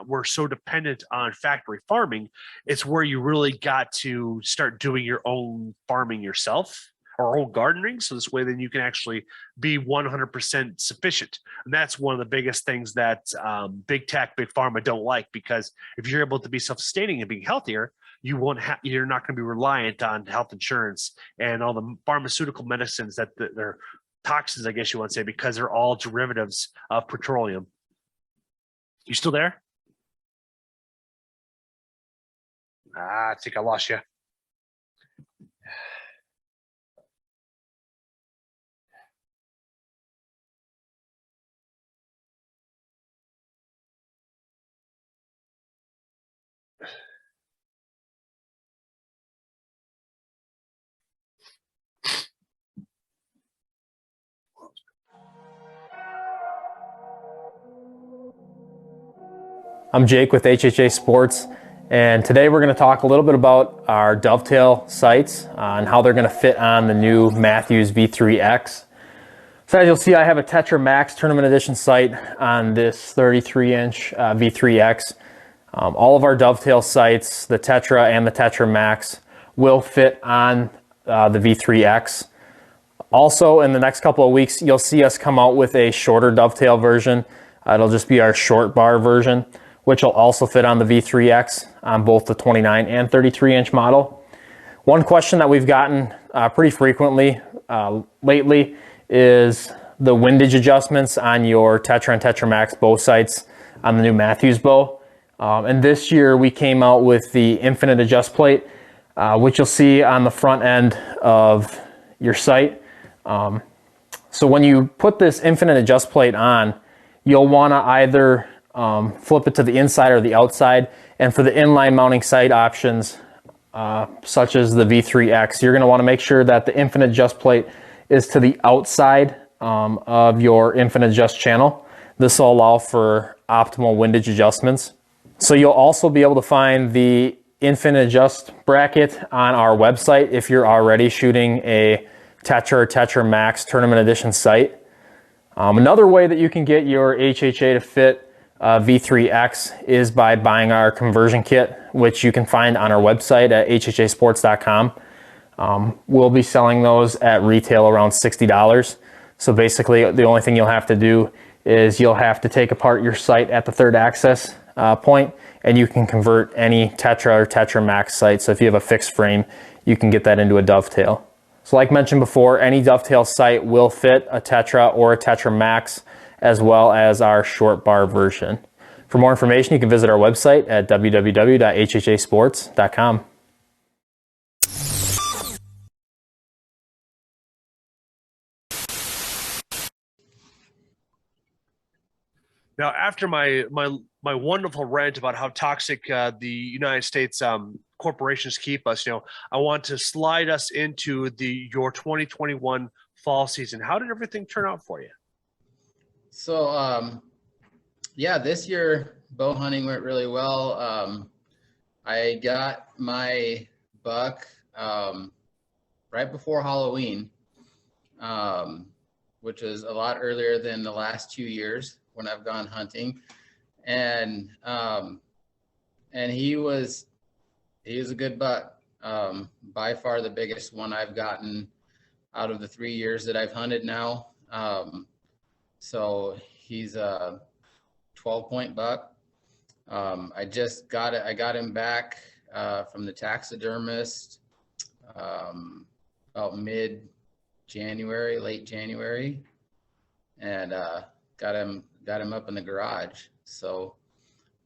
we're so dependent on factory farming. It's where you really got to start doing your own farming yourself or own gardening. So this way, then you can actually be 100% sufficient. And that's one of the biggest things that big tech, big pharma don't like, because if you're able to be self-sustaining and being healthier, you're not going to be reliant on health insurance and all the pharmaceutical medicines that they're toxins, I guess you want to say, because they're all derivatives of petroleum. You still there? I think I lost you. I'm Jake with HHA Sports, and today we're going to talk a little bit about our Dovetail Sights and how they're going to fit on the new Matthews V3X. So as you'll see, I have a Tetra Max Tournament Edition sight on this 33-inch V3X. All of our Dovetail sights, the Tetra and the Tetra Max, will fit on the V3X. Also, in the next couple of weeks, you'll see us come out with a shorter Dovetail version. It'll just be our short bar version, which will also fit on the V3X on both the 29 and 33-inch model. One question that we've gotten pretty frequently lately is the windage adjustments on your Tetra and Tetra Max bow sights on the new Matthews bow. And this year we came out with the infinite adjust plate, which you'll see on the front end of your sight. So when you put this infinite adjust plate on, you'll want to either flip it to the inside or the outside. And for the inline mounting sight options, such as the V3X, you're going to want to make sure that the infinite adjust plate is to the outside of your infinite adjust channel. This will allow for optimal windage adjustments. So you'll also be able to find the infinite adjust bracket on our website if you're already shooting a Tetra or Tetra Max Tournament Edition sight. Another way that you can get your HHA to fit V3X is by buying our conversion kit, which you can find on our website at hhasports.com. We'll be selling those at retail around $60. So basically the only thing you'll have to do is you'll have to take apart your sight at the third access point, and you can convert any Tetra or Tetra Max sight. So if you have a fixed frame, you can get that into a Dovetail. So like mentioned before, any Dovetail sight will fit a Tetra or a Tetra Max, as well as our short bar version. For more information, you can visit our website at www.hhasports.com. Now, after my wonderful rant about how toxic the United States corporations keep us, I want to slide us into your 2021 fall season. How did everything turn out for you? So, yeah, this year bow hunting went really well. I got my buck right before Halloween, which is a lot earlier than the last 2 years when I've gone hunting, and he was a good buck. By far the biggest one I've gotten out of the 3 years that I've hunted now. So he's a 12-point buck. I got him back from the taxidermist about mid-January, late January, and got him up in the garage. So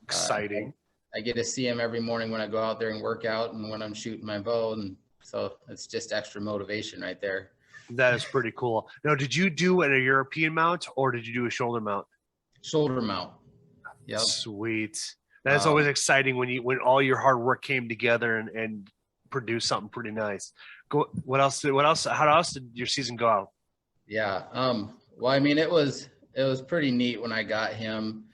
exciting. I get to see him every morning when I go out there and work out and when I'm shooting my bow, and so it's just extra motivation right there. That is pretty cool. Now, did you do a European mount or did you do a shoulder mount? Shoulder mount. Yep. Sweet. That's always exciting when all your hard work came together and produced something pretty nice. What else? How else did your season go out? Yeah. Well, I mean, it was was pretty neat when I got him.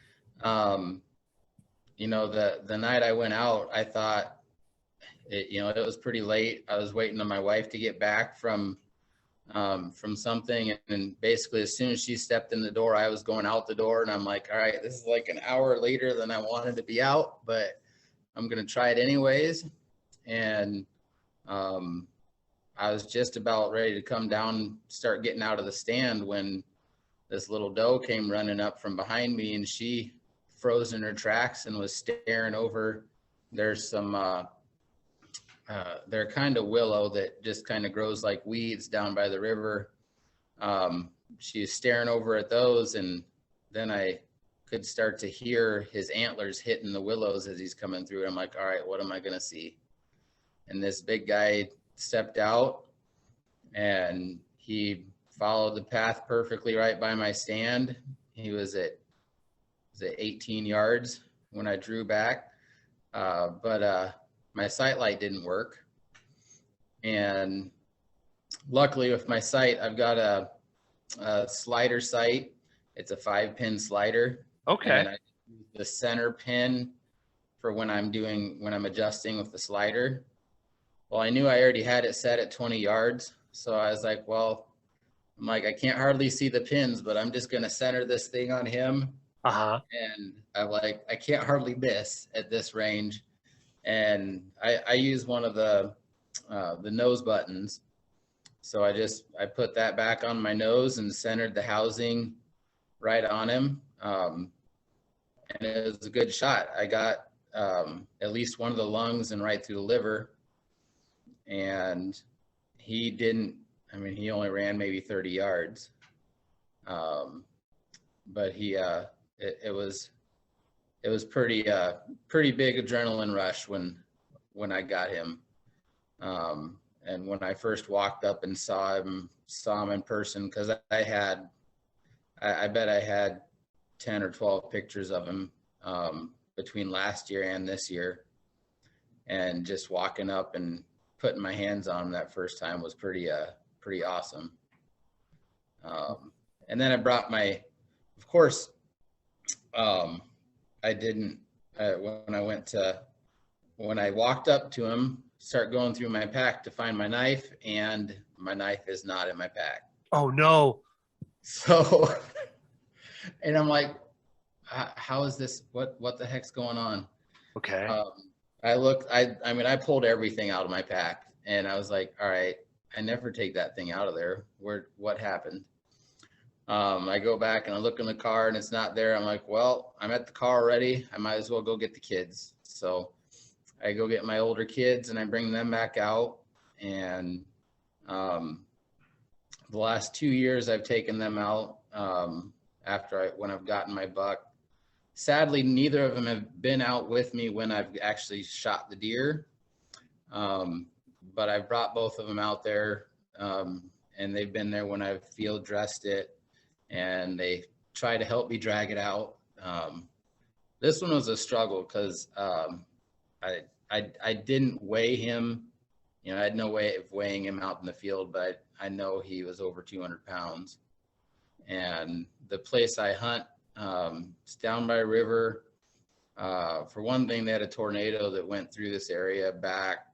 You know, the night I went out, I thought it was pretty late. I was waiting on my wife to get back from something, and basically as soon as she stepped in the door, I was going out the door, and I'm like, all right, this is like an hour later than I wanted to be out, but I'm gonna try it anyways. And I was just about ready to come down, start getting out of the stand, when this little doe came running up from behind me, and she froze in her tracks and was staring over. There's some they're kind of willow that just kind of grows like weeds down by the river. She's staring over at those, and then I could start to hear his antlers hitting the willows as he's coming through. I'm like, all right, what am I gonna see? And this big guy stepped out, and he followed the path perfectly right by my stand. He was at 18 yards when I drew back, but my sight light didn't work. And luckily with my sight, I've got a slider sight. It's a 5-pin slider. Okay. And I use the center pin for when I'm adjusting with the slider. Well, I knew I already had it set at 20 yards. So I was like, I can't hardly see the pins, but I'm just going to center this thing on him. Uh-huh. And I can't hardly miss at this range. And I use one of the nose buttons. So I put that back on my nose and centered the housing right on him. And it was a good shot. I got at least one of the lungs and right through the liver. And he only ran maybe 30 yards. But it was pretty big adrenaline rush when I got him. And when I first walked up and saw him in person, because I bet I had 10 or 12 pictures of him between last year and this year. And just walking up and putting my hands on him that first time was pretty awesome. And then I brought of course, I didn't, when I walked up to him, start going through my pack to find my knife, and my knife is not in my pack. Oh no. So, and I'm like, how is this? What the heck's going on? Okay. I pulled everything out of my pack, and I was like, all right, I never take that thing out of there. What happened? I go back and I look in the car and it's not there. I'm like, well, I'm at the car already. I might as well go get the kids. So I go get my older kids and I bring them back out. And the last 2 years I've taken them out when I've gotten my buck. Sadly, neither of them have been out with me when I've actually shot the deer. But I've brought both of them out there, and they've been there when I've field dressed it, and they try to help me drag it out. This one was a struggle because I didn't weigh him. I had no way of weighing him out in the field, but I know he was over 200 pounds. And the place I hunt, it's down by a river. For one thing, they had a tornado that went through this area back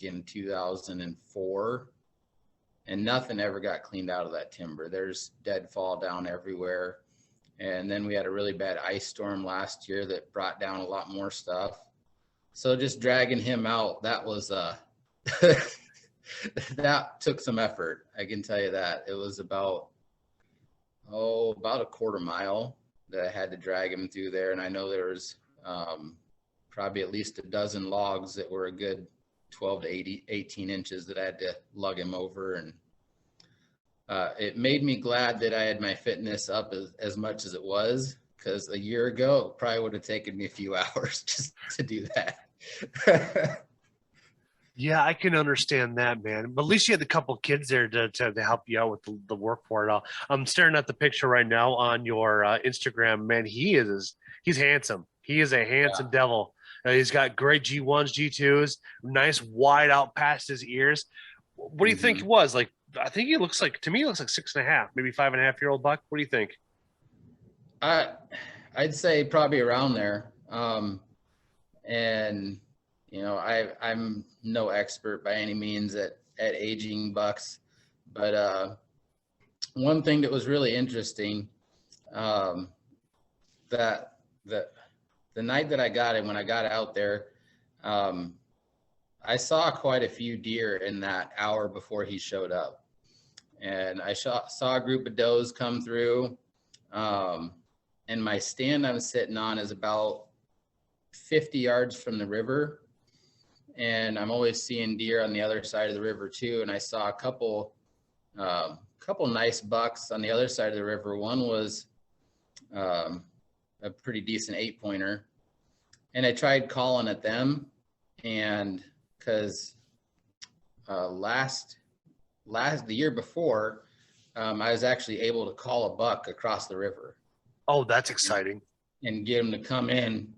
in 2004, and nothing ever got cleaned out of that timber. There's deadfall down everywhere. And then we had a really bad ice storm last year that brought down a lot more stuff. So just dragging him out, that was that took some effort. I can tell you that. It was about a quarter mile that I had to drag him through there. And I know there was probably at least a dozen logs that were a good 12 to 18 inches that I had to lug him over. And it made me glad that I had my fitness up as much as it was, because a year ago, it probably would have taken me a few hours just to do that. Yeah, I can understand that, man. But at least you had a couple kids there to help you out with the work for it all. I'm staring at the picture right now on your Instagram, man. He's handsome. He is a handsome devil. He's got great G1s, G2s, nice wide out past his ears. What do you think he was? Like, I think to me, he looks like 6.5, maybe 5.5-year-old buck. What do you think? I'd say probably around there. And you know, I'm no expert by any means at aging bucks, but one thing that was really interesting, that the night that I got him, when I got out there, I saw quite a few deer in that hour before he showed up, and I saw a group of does come through. And my stand I'm sitting on is about 50 yards from the river, and I'm always seeing deer on the other side of the river too. And I saw a couple nice bucks on the other side of the river. One was a pretty decent 8-pointer, and I tried calling at them, and because the year before, I was actually able to call a buck across the river. Oh, that's exciting. And get him to come in.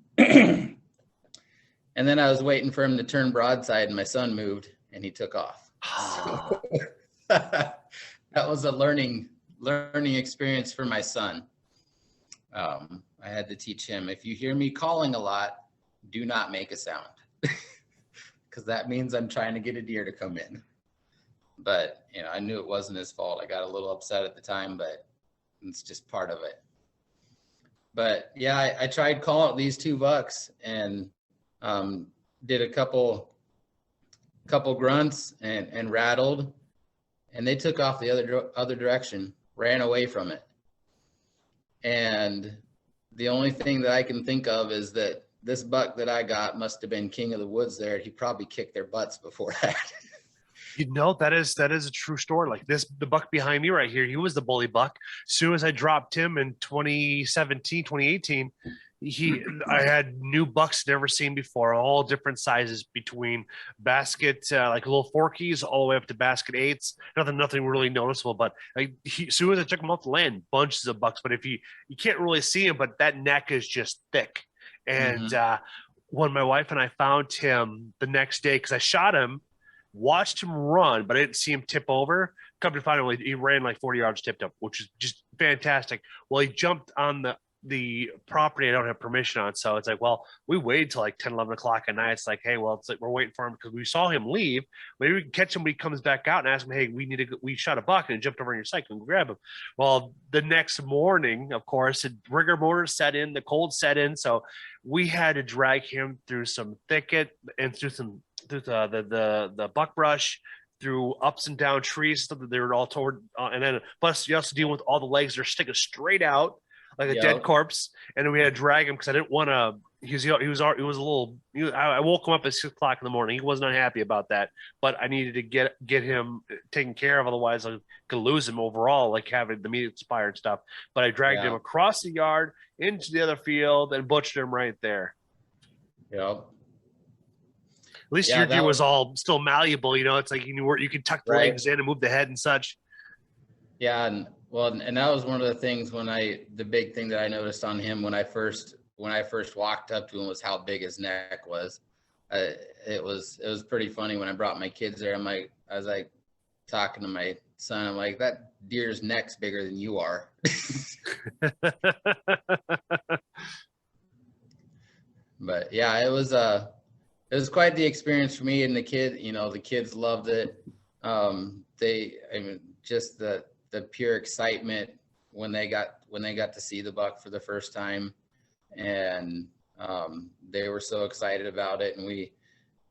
And then I was waiting for him to turn broadside, and my son moved and he took off. So, that was a learning experience for my son. I had to teach him, if you hear me calling a lot, do not make a sound, because that means I'm trying to get a deer to come in. But, you know, I knew it wasn't his fault. I got a little upset at the time, but it's just part of it. But yeah, I tried calling these 2 bucks, and did a couple grunts and rattled, and they took off the other direction, ran away from it. And the only thing that I can think of is that this buck that I got must have been king of the woods there. He probably kicked their butts before that. You know, that is a true story. Like the buck behind me right here, he was the bully buck. As soon as I dropped him in 2017, 2018, I had new bucks never seen before, all different sizes, between basket, like little forkies, all the way up to basket 8s. Nothing really noticeable, but as soon as I took him off the land, bunches of bucks. But if you can't really see him, but that neck is just thick. And when my wife and I found him the next day, because I shot him, watched him run, but I didn't see him tip over. Come to find out, he ran like 40 yards tipped up, which is just fantastic. Well, he jumped on the property I don't have permission on. So it's like, well, we waited till like 10, 11 o'clock at night. It's like, hey, well, it's like we're waiting for him because we saw him leave. Maybe we can catch him when he comes back out and ask him, hey, we shot a buck and he jumped over on your side. Can we grab him? Well, the next morning, of course, the rigor mortar set in, the cold set in. So we had to drag him through some thicket and through the buckbrush, through ups and down trees, stuff that they were all toward, and then plus you also deal with all the legs that are sticking straight out like a dead corpse, and then we had to drag him because I didn't want to. I woke him up at 6 o'clock in the morning. He was not happy about that, but I needed to get him taken care of, otherwise I could lose him overall, like having the meat expire and stuff. But I dragged him across the yard into the other field and butchered him right there. Yep. At least your deer was all still malleable, you know. It's like you could tuck the legs in and move the head and such. Yeah, and that was one of the things the big thing that I noticed on him when I first walked up to him was how big his neck was. It was pretty funny when I brought my kids there. I was like talking to my son. I'm like, that deer's neck's bigger than you are. But yeah, it was quite the experience for me, and the kids loved it. Just the pure excitement when they got to see the buck for the first time, and they were so excited about it. And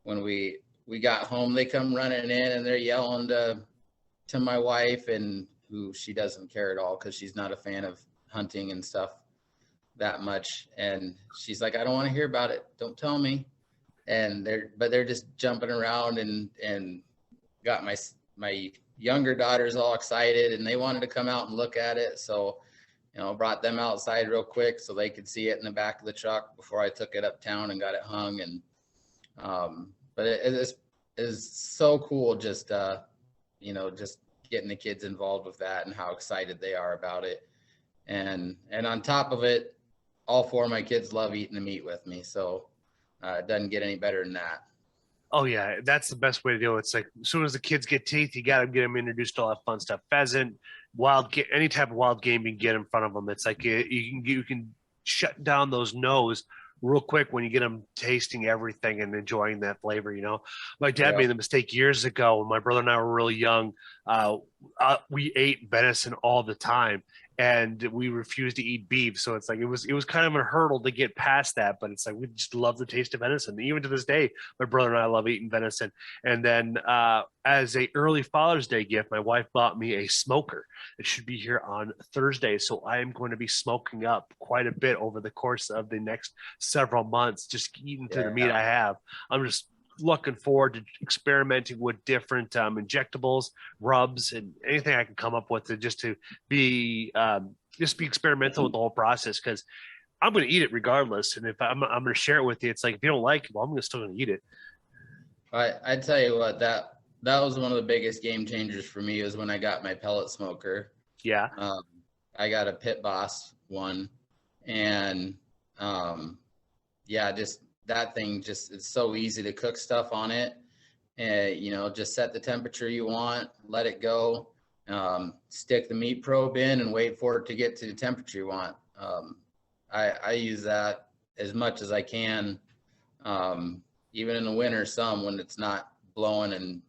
when we got home, they come running in and they're yelling to my wife, and who she doesn't care at all because she's not a fan of hunting and stuff that much. And she's like, I don't want to hear about it. Don't tell me. And they're just jumping around and got my younger daughters all excited, and they wanted to come out and look at it. So, brought them outside real quick so they could see it in the back of the truck before I took it uptown and got it hung. And, but it is so cool. Just getting the kids involved with that and how excited they are about it. And on top of it, all 4 of my kids love eating the meat with me. So it doesn't get any better than that. Oh yeah, that's the best way to do it. It's like as soon as the kids get teeth, you got to get them introduced to all that fun stuff. Pheasant, any type of wild game you can get in front of them. It's like you can shut down those no's real quick when you get them tasting everything and enjoying that flavor. My dad made the mistake years ago when my brother and I were really young. We ate venison all the time, and we refused to eat beef. So it's like it was kind of a hurdle to get past that, but it's like we just love the taste of venison. Even to this day, my brother and I love eating venison. And then as a early Father's Day gift, my wife bought me a smoker. It should be here on Thursday, so I am going to be smoking up quite a bit over the course of the next several months, just eating through the meat I have. I'm just looking forward to experimenting with different injectables, rubs, and anything I can come up with to be experimental with the whole process, because I'm going to eat it regardless. And if I'm going to share it with you, it's like, if you don't like it, well, I'm still going to eat it. I tell you what, that was one of the biggest game changers for me, was when I got my pellet smoker. Yeah. I got a Pit Boss one, and just that thing, it's so easy to cook stuff on it, and just set the temperature you want, let it go, stick the meat probe in and wait for it to get to the temperature you want. I use that as much as I can, even in the winter, some when it's not blowing and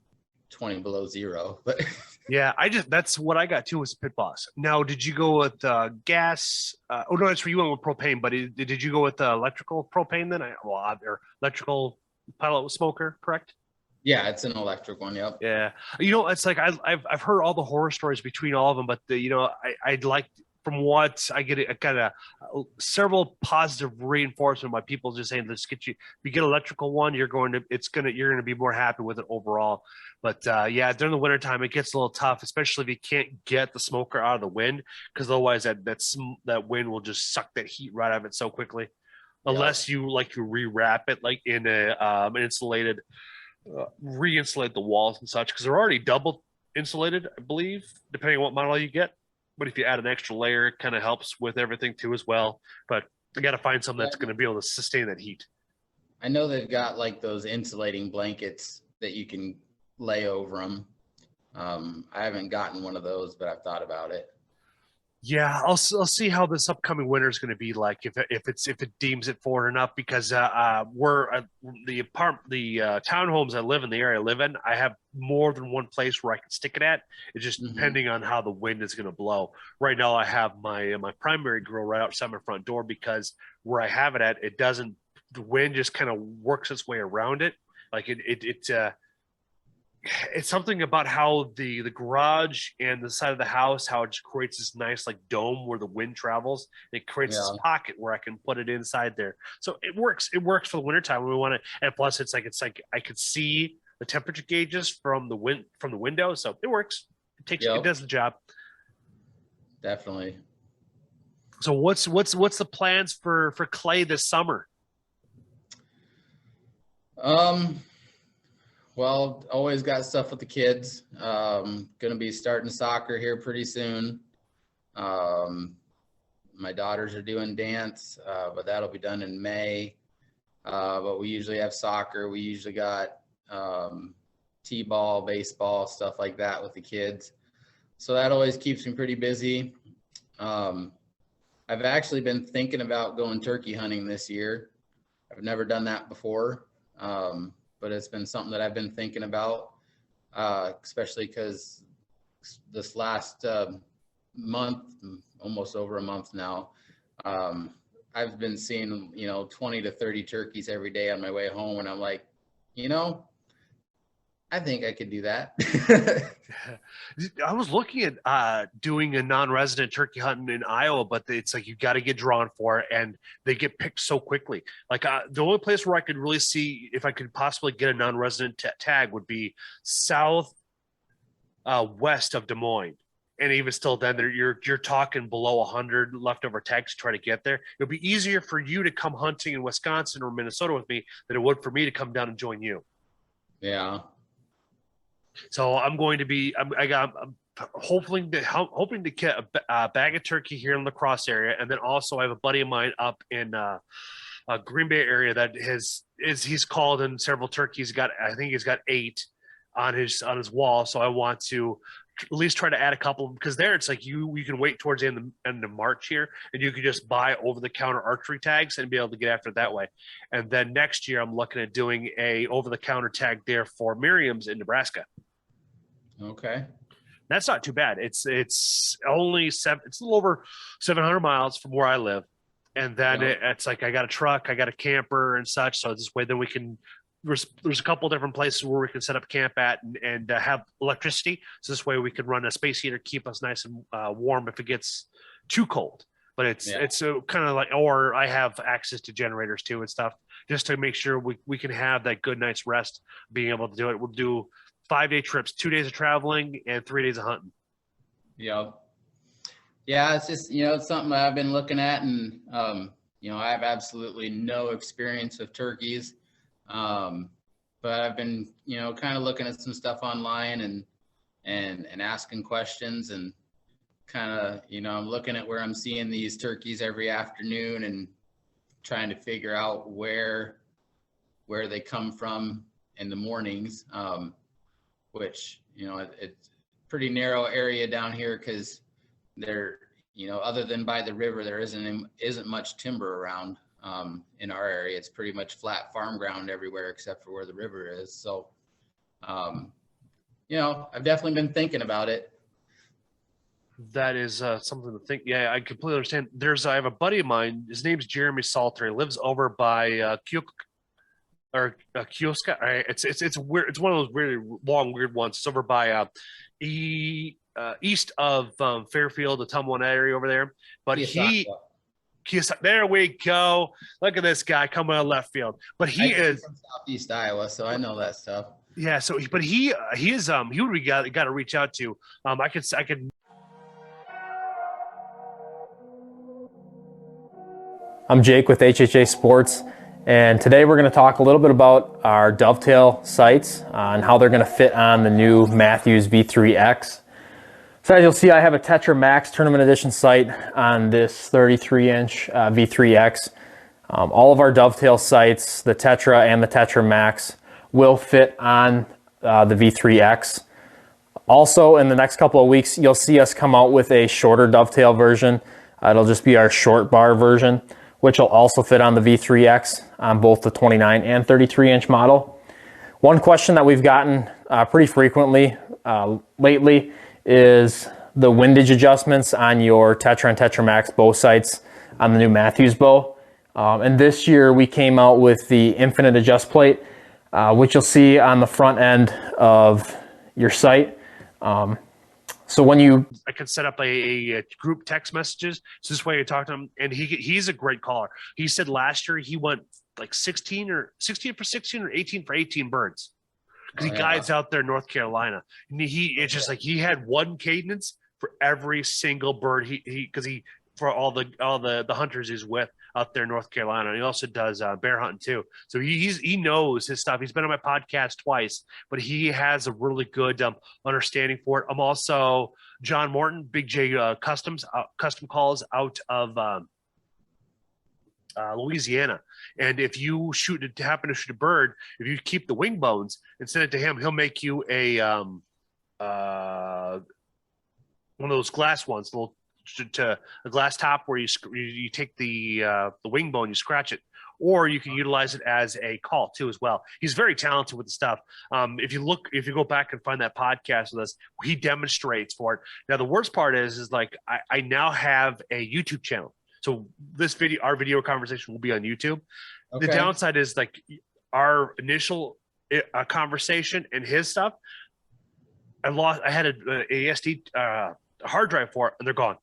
20 below zero. But yeah, that's what I got too, was Pit Boss. Now, did you go with gas? Oh no, that's where you went with propane. But did you go with electrical propane then? Or electrical pellet smoker, correct? Yeah, it's an electric one. Yep. Yeah, it's like I've heard all the horror stories between all of them, but I'd like, from what I get, I got several positive reinforcement by people just saying, let's get you. If you get electrical one, you're going to be more happy with it overall. But during the wintertime, it gets a little tough, especially if you can't get the smoker out of the wind, because otherwise that wind will just suck that heat right out of it so quickly. Unless you rewrap it like in an insulated, re-insulate the walls and such, because they're already double insulated, I believe, depending on what model you get. But if you add an extra layer, it kind of helps with everything too as well. But I got to find something that's going to be able to sustain that heat. I know they've got like those insulating blankets that you can lay over them. I haven't gotten one of those, but I've thought about it. Yeah, I'll see how this upcoming winter is going to be like, if it deems it forward enough, because the townhomes I live in, the area I live in, I have more than one place where I can stick it at. It's just depending on how the wind is going to blow. Right now, I have my primary grill right outside my front door, because where I have it at, the wind just kind of works its way around it. Like it's something about how the garage and the side of the house, how it just creates this nice like dome where the wind travels. It creates this pocket where I can put it inside there. So it works for the wintertime when we want it. And plus it's like I could see the temperature gauges from the window. So it works. It does the job. Definitely. So what's the plans for Clay this summer? Well, always got stuff with the kids. Gonna be starting soccer here pretty soon. My daughters are doing dance, but that'll be done in May. But we usually have soccer. We usually got t-ball, baseball, stuff like that with the kids. So that always keeps me pretty busy. I've actually been thinking about going turkey hunting this year. I've never done that before. But it's been something that I've been thinking about, especially because this last month, almost over a month now, I've been seeing, 20 to 30 turkeys every day on my way home. And I'm like, I think I could do that. I was looking at doing a non-resident turkey hunting in Iowa, but it's like you got to get drawn for it, and they get picked so quickly. Like the only place where I could really see if I could possibly get a non-resident tag would be south west of Des Moines. And even still, then you're talking below 100 leftover tags to try to get there. It'll be easier for you to come hunting in Wisconsin or Minnesota with me than it would for me to come down and join you. Yeah. So I'm going to be. I'm hoping to get a bag of turkey here in the La Crosse area, and then also I have a buddy of mine up in Green Bay area that he's called in several turkeys. I think he's got 8 on his wall. So I want to at least try to add a couple, because there it's like you can wait towards the end of March here, and you can just buy over-the-counter archery tags and be able to get after it that way. And then next year I'm looking at doing a over-the-counter tag there for Miriam's in Nebraska. Okay. That's not too bad. It's only it's a little over 700 miles from where I live. And then it's like I got a truck, I got a camper and such. So this way, then we can. There's a couple of different places where we can set up camp at and have electricity. So this way we can run a space heater, keep us nice and warm if it gets too cold. But it's kind of like, or I have access to generators too and stuff, just to make sure we can have that good night's rest, being able to do it. We'll do 5-day trips, 2 days of traveling and 3 days of hunting. Yeah. Yeah, it's just, it's something I've been looking at, and, I have absolutely no experience with turkeys. But I've been, kind of looking at some stuff online and asking questions, and kind of, I'm looking at where I'm seeing these turkeys every afternoon and trying to figure out where they come from in the mornings, which, it's pretty narrow area down here, because there, other than by the river, there isn't much timber around. In our area, it's pretty much flat farm ground everywhere except for where the river is. So, I've definitely been thinking about it. That is something to think. Yeah, I completely understand. I have a buddy of mine. His name's Jeremy Salter. He lives over by Kioska. It's weird. It's one of those really long, weird ones. It's over by east of Fairfield, the Tumwater area over there. But there we go. Look at this guy coming out of left field. But he is from Southeast Iowa, so I know that stuff. Yeah. So, he would be got to reach out to. I could. I'm Jake with HHA Sports, and today we're going to talk a little bit about our Dovetail Sights and how they're going to fit on the new Mathews V3X. So as you'll see, I have a Tetra Max Tournament Edition sight on this 33-inch V3X. All of our Dovetail sights, the Tetra and the Tetra Max, will fit on the V3X. Also, in the next couple of weeks, you'll see us come out with a shorter Dovetail version. It'll just be our short bar version, which will also fit on the V3X on both the 29 and 33-inch model. One question that we've gotten pretty frequently lately is the windage adjustments on your Tetra and Tetra Max bow sights on the new Mathews bow. And this year we came out with the infinite adjust plate, which you'll see on the front end of your sight. So when I can set up a group text messages. So this way you talk to him, and he's a great caller. He said last year he went like 16 for 16 or 18 for 18 birds, because he guides out there in North Carolina. And it's just like he had one cadence for every single bird because for all the hunters he's with out there in North Carolina. And he also does bear hunting too. So he knows his stuff. He's been on my podcast twice, but he has a really good understanding for it. I'm also John Morton, Big J custom calls out of Louisiana. And if you happen to shoot a bird, if you keep the wing bones and send it to him, he'll make you a one of those glass ones, to a glass top where you take the wing bone, you scratch it, or you can utilize it as a call too as well. He's very talented with the stuff. If you go back and find that podcast with us, he demonstrates for it. Now the worst part is like I now have a YouTube channel. So our video conversation will be on YouTube. Okay. The downside is like our initial conversation and his stuff. I had a SD hard drive for it, and they're gone.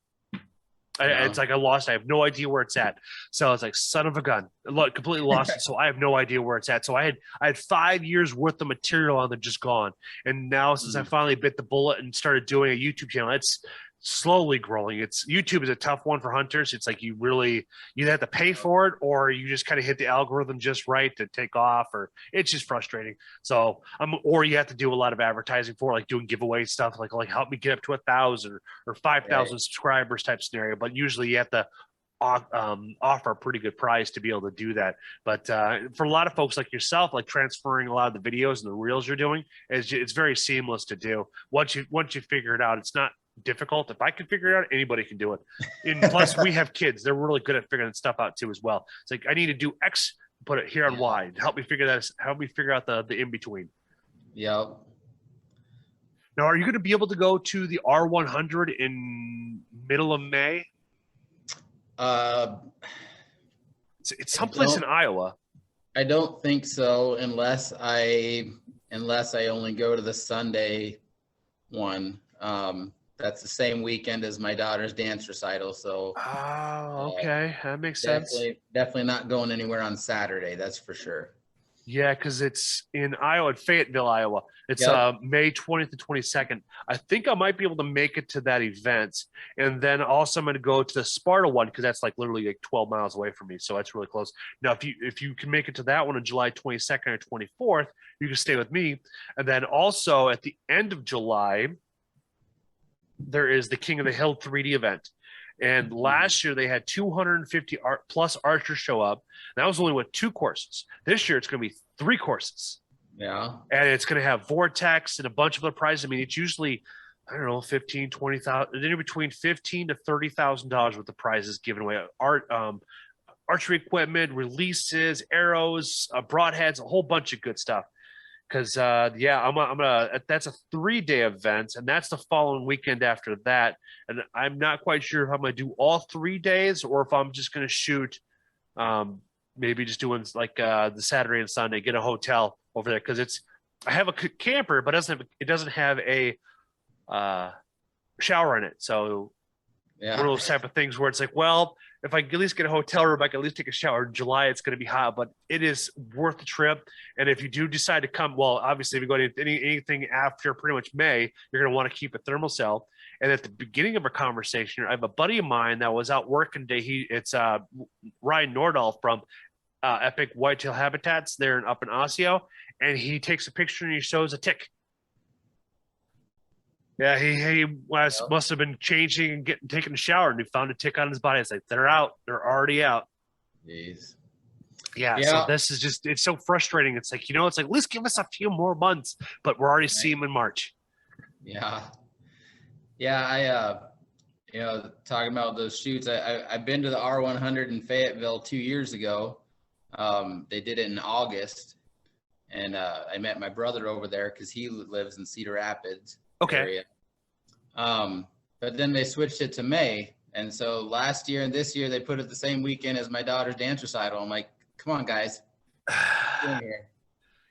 It's like I lost. I have no idea where it's at. So it's like, son of a gun, completely lost it. So I have no idea where it's at. So I had 5 years worth of material on it just gone. And now since I finally bit the bullet and started doing a YouTube channel, it's slowly growing. YouTube is a tough one for hunters. It's like you have to pay for it, or you just kind of hit the algorithm just right to take off, or it's just frustrating. So or you have to do a lot of advertising for, like doing giveaway stuff, like help me get up to 1,000 or 5,000 subscribers type scenario. But usually you have to offer a pretty good price to be able to do that. But for a lot of folks like yourself, like transferring a lot of the videos and the reels you're doing, it's very seamless to do. Once you figure it out, it's not difficult. If I can figure it out, anybody can do it. And plus, we have kids; they're really good at figuring stuff out too as well. It's like I need to do X, put it here on Y. Help me figure out the in between. Yep. Now, are you going to be able to go to the R100 in middle of May? It's someplace in Iowa. I don't think so, unless I only go to the Sunday one. That's the same weekend as my daughter's dance recital. So okay, that makes sense. Definitely not going anywhere on Saturday. That's for sure. Yeah, because it's in Iowa, Fayetteville, Iowa. It's May 20th to 22nd. I think I might be able to make it to that event. And then also I'm going to go to the Sparta one because that's like literally like 12 miles away from me. So that's really close. Now, if you can make it to that one on July 22nd or 24th, you can stay with me. And then also at the end of July, there is the King of the Hill 3D event. And last year they had 250 plus archers show up. That was only with 2 courses. This year it's going to be 3 courses. Yeah. And it's going to have Vortex and a bunch of other prizes. I mean, it's usually, I don't know, $15,000, $20,000, between $15,000 to $30,000 worth of prizes given away. Archery equipment, releases, arrows, broadheads, a whole bunch of good stuff. Because that's a 3-day event, and that's the following weekend after that. And I'm not quite sure if I'm going to do all 3 days or if I'm just going to shoot, maybe just doing like the Saturday and Sunday, get a hotel over there because I have a camper, but it doesn't have a shower in it. So one of those type of things where it's like, well, if I at least get a hotel room, I can at least take a shower. In July, it's going to be hot, but it is worth the trip. And if you do decide to come, well, obviously, if you go to anything after pretty much May, you're going to want to keep a thermal cell. And at the beginning of our conversation, I have a buddy of mine that was out working today. It's Ryan Nordahl from Epic Whitetail Habitats there up in Osseo, and he takes a picture and he shows a tick. Yeah, he must have been changing and taking a shower, and he found a tick on his body. It's like they're out. They're already out. Jeez. Yeah. So this is it's so frustrating. It's like, it's like, let's give us a few more months, but we're already seeing them in March. Yeah. Yeah. Talking about those shoots, I've been to the R100 in Fayetteville 2 years ago. They did it in August, and I met my brother over there because he lives in Cedar Rapids. Okay. Area. But then they switched it to May. And so last year and this year, they put it the same weekend as my daughter's dance recital. I'm like, come on, guys. Here.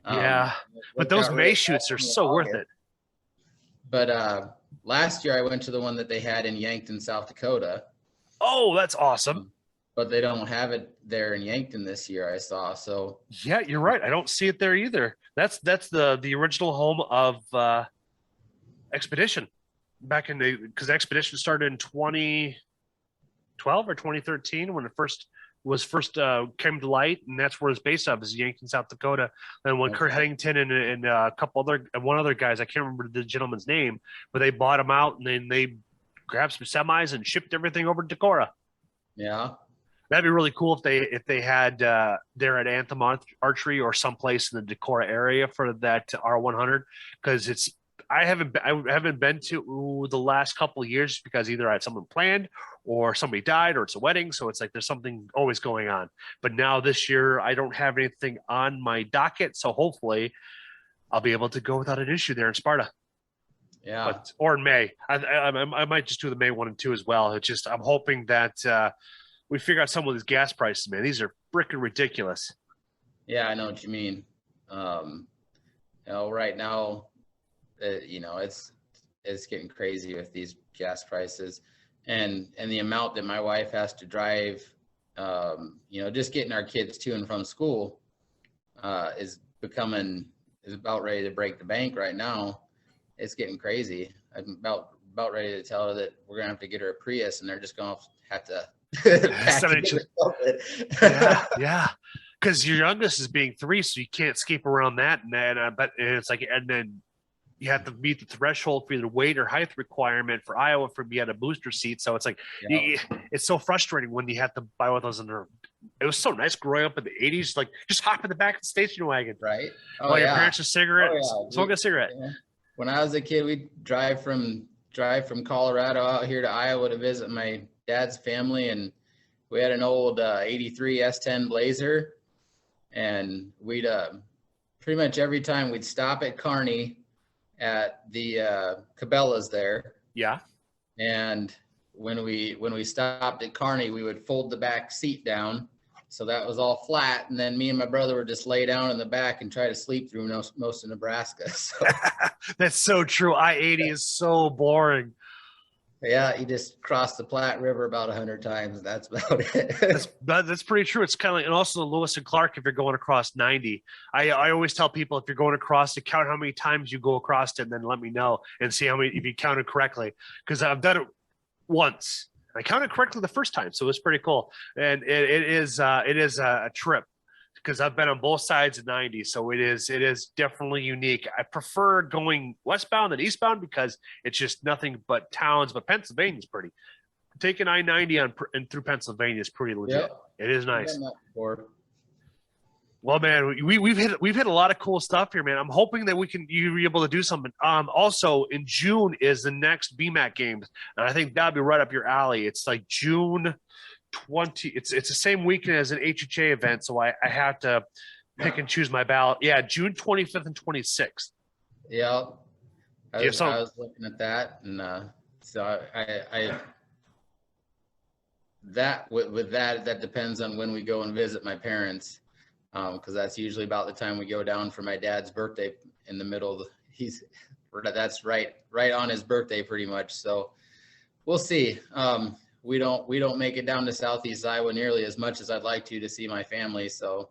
Yeah. But those May shoots are so worth it. But last year I went to the one that they had in Yankton, South Dakota. Oh, that's awesome. But they don't have it there in Yankton this year, I saw. So yeah, you're right. I don't see it there either. That's the original home of Expedition back in because Expedition started in 2012 or 2013 when it first came to light, and that's where it's based off, is Yankton, South Dakota. And when Kurt Headington and a couple one other guys, I can't remember the gentleman's name, but they bought them out and then they grabbed some semis and shipped everything over to Decorah. Yeah. That'd be really cool if they had there at Anthem Archery or someplace in the Decorah area for that R100, because I haven't been to the last couple of years because either I had someone planned or somebody died or it's a wedding. So it's like there's something always going on. But now this year I don't have anything on my docket. So hopefully I'll be able to go without an issue there in Sparta. Yeah. Or in May. I might just do the May 1 and 2 as well. It's just I'm hoping that we figure out some of these gas prices, man. These are freaking ridiculous. Yeah, I know what you mean. Right now, it's getting crazy with these gas prices, and the amount that my wife has to drive, just getting our kids to and from school, is about ready to break the bank right now. It's getting crazy. I'm about ready to tell her that we're gonna have to get her a Prius, and they're just gonna have to. Yeah. Because your youngest is being 3, so you can't escape around that, and then but it's like, and then you have to meet the threshold for either weight or height requirement for Iowa for me at a booster seat. So it's like, it's so frustrating when you have to buy one of those. It was so nice growing up in the 80s. Like, just hop in the back of the station wagon. Right. While your parents are cigarette, smoke a cigarette. Yeah. When I was a kid, we'd drive from Colorado out here to Iowa to visit my dad's family, and we had an old 83 S10 Blazer, and we'd pretty much every time we'd stop at Kearney at the Cabela's there. Yeah. And when we stopped at Kearney, we would fold the back seat down so that was all flat, and then me and my brother would just lay down in the back and try to sleep through most of Nebraska. So. That's so true. I-80 is so boring. Yeah, you just cross the Platte River about 100 times. That's about it. That's pretty true. It's kind of like, and also the Lewis and Clark if you're going across 90. I always tell people if you're going across to count how many times you go across it, and then let me know and see how many if you counted correctly. Because I've done it once. I counted correctly the first time, so it's pretty cool. And it is a trip because I've been on both sides of 90, so it is definitely unique. I prefer going westbound than eastbound because it's just nothing but towns. But Pennsylvania's pretty. Taking I-90 and through Pennsylvania is pretty legit. Yep. It is nice. Well, man, we've hit a lot of cool stuff here, man. I'm hoping that you'll be able to do something. Also in June is the next BMAC games, and I think that'll be right up your alley. It's like June 20. It's the same weekend as an HHA event, so I have to pick and choose my ballot. Yeah, June 25th and 26th. Yeah, I was looking at that, and so that depends on when we go and visit my parents. Because that's usually about the time we go down for my dad's birthday in the middle of that's right on his birthday pretty much. So we'll see. We don't make it down to Southeast Iowa nearly as much as I'd like to see my family. So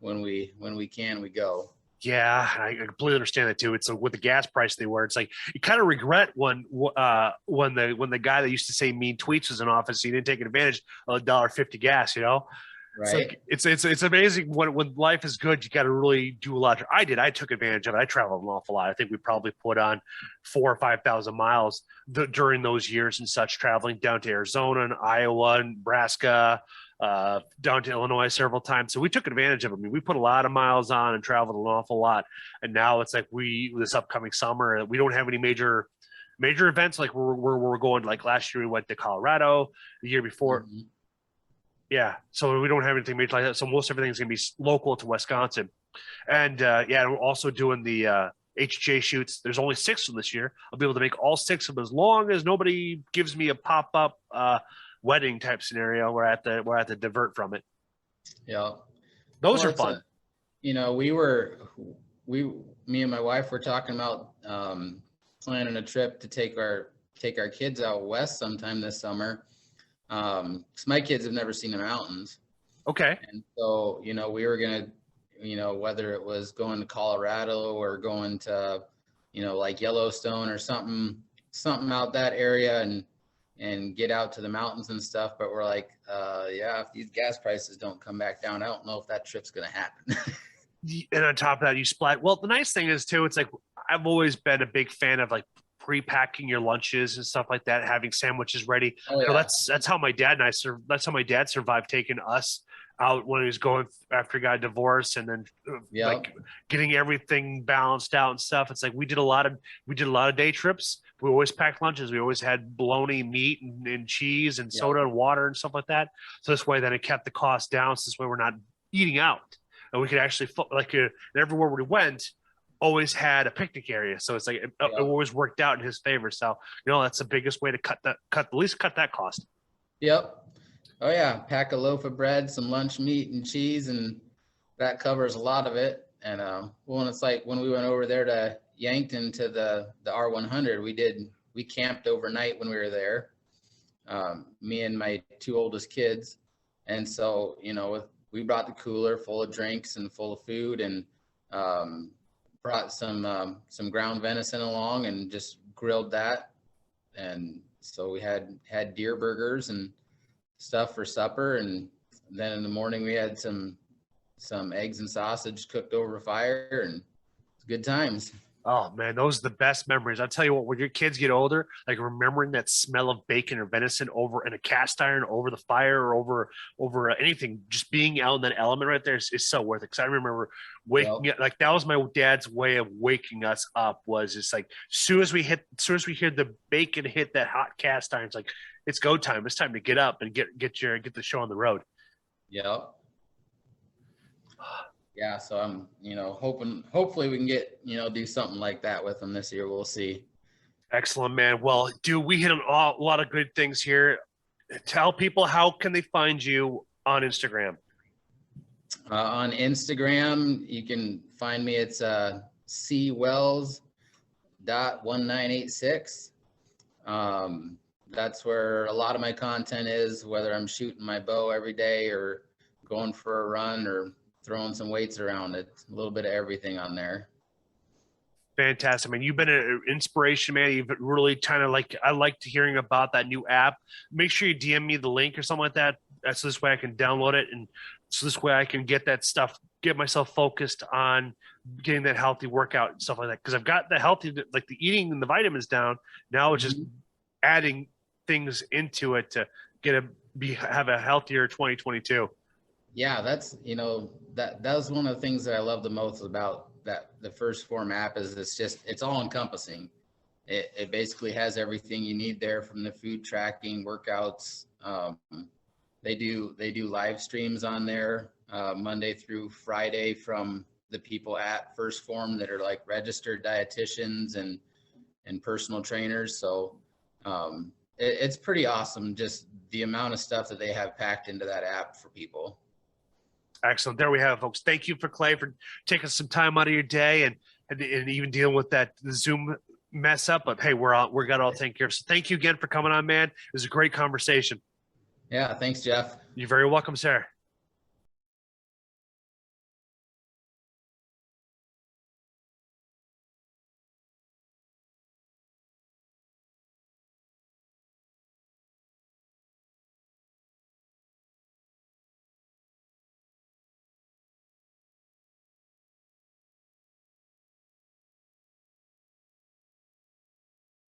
when we can, we go. Yeah, I completely understand that too. It's with the gas price they were. It's like you kind of regret when the guy that used to say mean tweets was in office. He didn't take advantage of $1.50 gas. You know. Right. It's amazing when life is good, you got to really do a lot. I took advantage of it. I traveled an awful lot. I think we probably put on 4,000 or 5,000 miles during those years and such, traveling down to Arizona and Iowa and Nebraska, down to Illinois several times. So we took advantage of it. I mean, we put a lot of miles on and traveled an awful lot. And now it's like this upcoming summer, we don't have any major events like we're going. Like last year, we went to Colorado. The year before. Mm-hmm. Yeah, so we don't have anything major like that. So most everything's going to be local to Wisconsin. And, we're also doing the HHA shoots. There's only 6 of them this year. I'll be able to make all 6 of them as long as nobody gives me a pop-up wedding type scenario where I have to divert from it. Yeah. Those are fun. Me and my wife were talking about planning a trip to take our kids out west sometime this summer. Because my kids have never seen the mountains. Okay. And so, we were going to, whether it was going to Colorado or going to, like Yellowstone or something out that area and get out to the mountains and stuff. But we're like, if these gas prices don't come back down, I don't know if that trip's going to happen. And on top of that, you splat. Well, the nice thing is too, it's like, I've always been a big fan of like pre-packing your lunches and stuff like that, having sandwiches ready. Oh, yeah. That's how my dad survived taking us out when he was going after he got a divorce, and then like getting everything balanced out and stuff. It's like we did a lot of day trips. We always packed lunches. We always had bologna, meat, and cheese, and soda and water and stuff like that. So this way, then it kept the cost down. So this way, we're not eating out, and we could actually everywhere we went. Always had a picnic area, so it's like it always worked out in his favor. So that's the biggest way to cut that cost. Yep. Oh yeah, pack a loaf of bread, some lunch meat and cheese, and that covers a lot of it. And and it's like when we went over there to Yankton to the R100, we camped overnight when we were there. Me and my 2 oldest kids, and so we brought the cooler full of drinks and full of food, and brought some ground venison along and just grilled that. And so we had deer burgers and stuff for supper. And then in the morning we had some eggs and sausage cooked over a fire, and good times. Oh man, those are the best memories. I'll tell you what, when your kids get older, like remembering that smell of bacon or venison over in a cast iron, over the fire, or over anything, just being out in that element right there is so worth it. Because I remember waking up, like that was my dad's way of waking us up. Was just like as soon as we hear the bacon hit that hot cast iron, it's like it's go time. It's time to get up and get the show on the road. Yep. Yeah, so I'm, hopefully we can get, do something like that with them this year. We'll see. Excellent, man. Well, dude, we hit on a lot of good things here. Tell people, how can they find you on Instagram? On Instagram, you can find me. It's cwells.1986. That's where a lot of my content is, whether I'm shooting my bow every day or going for a run or throwing some weights around. It's a little bit of everything on there. Fantastic, man. You've been an inspiration, man. You've really kind of I like to hearing about that new app. Make sure you DM me the link or something like that. So this way I can download it. And so this way I can get that stuff, get myself focused on getting that healthy workout and stuff like that. Cause I've got the healthy, like the eating and the vitamins down. Now it's just adding things into it to have a healthier 2022. Yeah, that's, that was one of the things that I love the most about the First Form app is it's all encompassing. It basically has everything you need there, from the food tracking, workouts. They do live streams on there Monday through Friday from the people at First Form that are like registered dietitians and personal trainers. So it's pretty awesome, just the amount of stuff that they have packed into that app for people. Excellent. There we have it, folks. Thank you Clay for taking some time out of your day and even dealing with the Zoom mess up. But hey, we're got it all taken care of. So thank you again for coming on, man. It was a great conversation. Yeah, thanks, Jeff. You're very welcome, sir.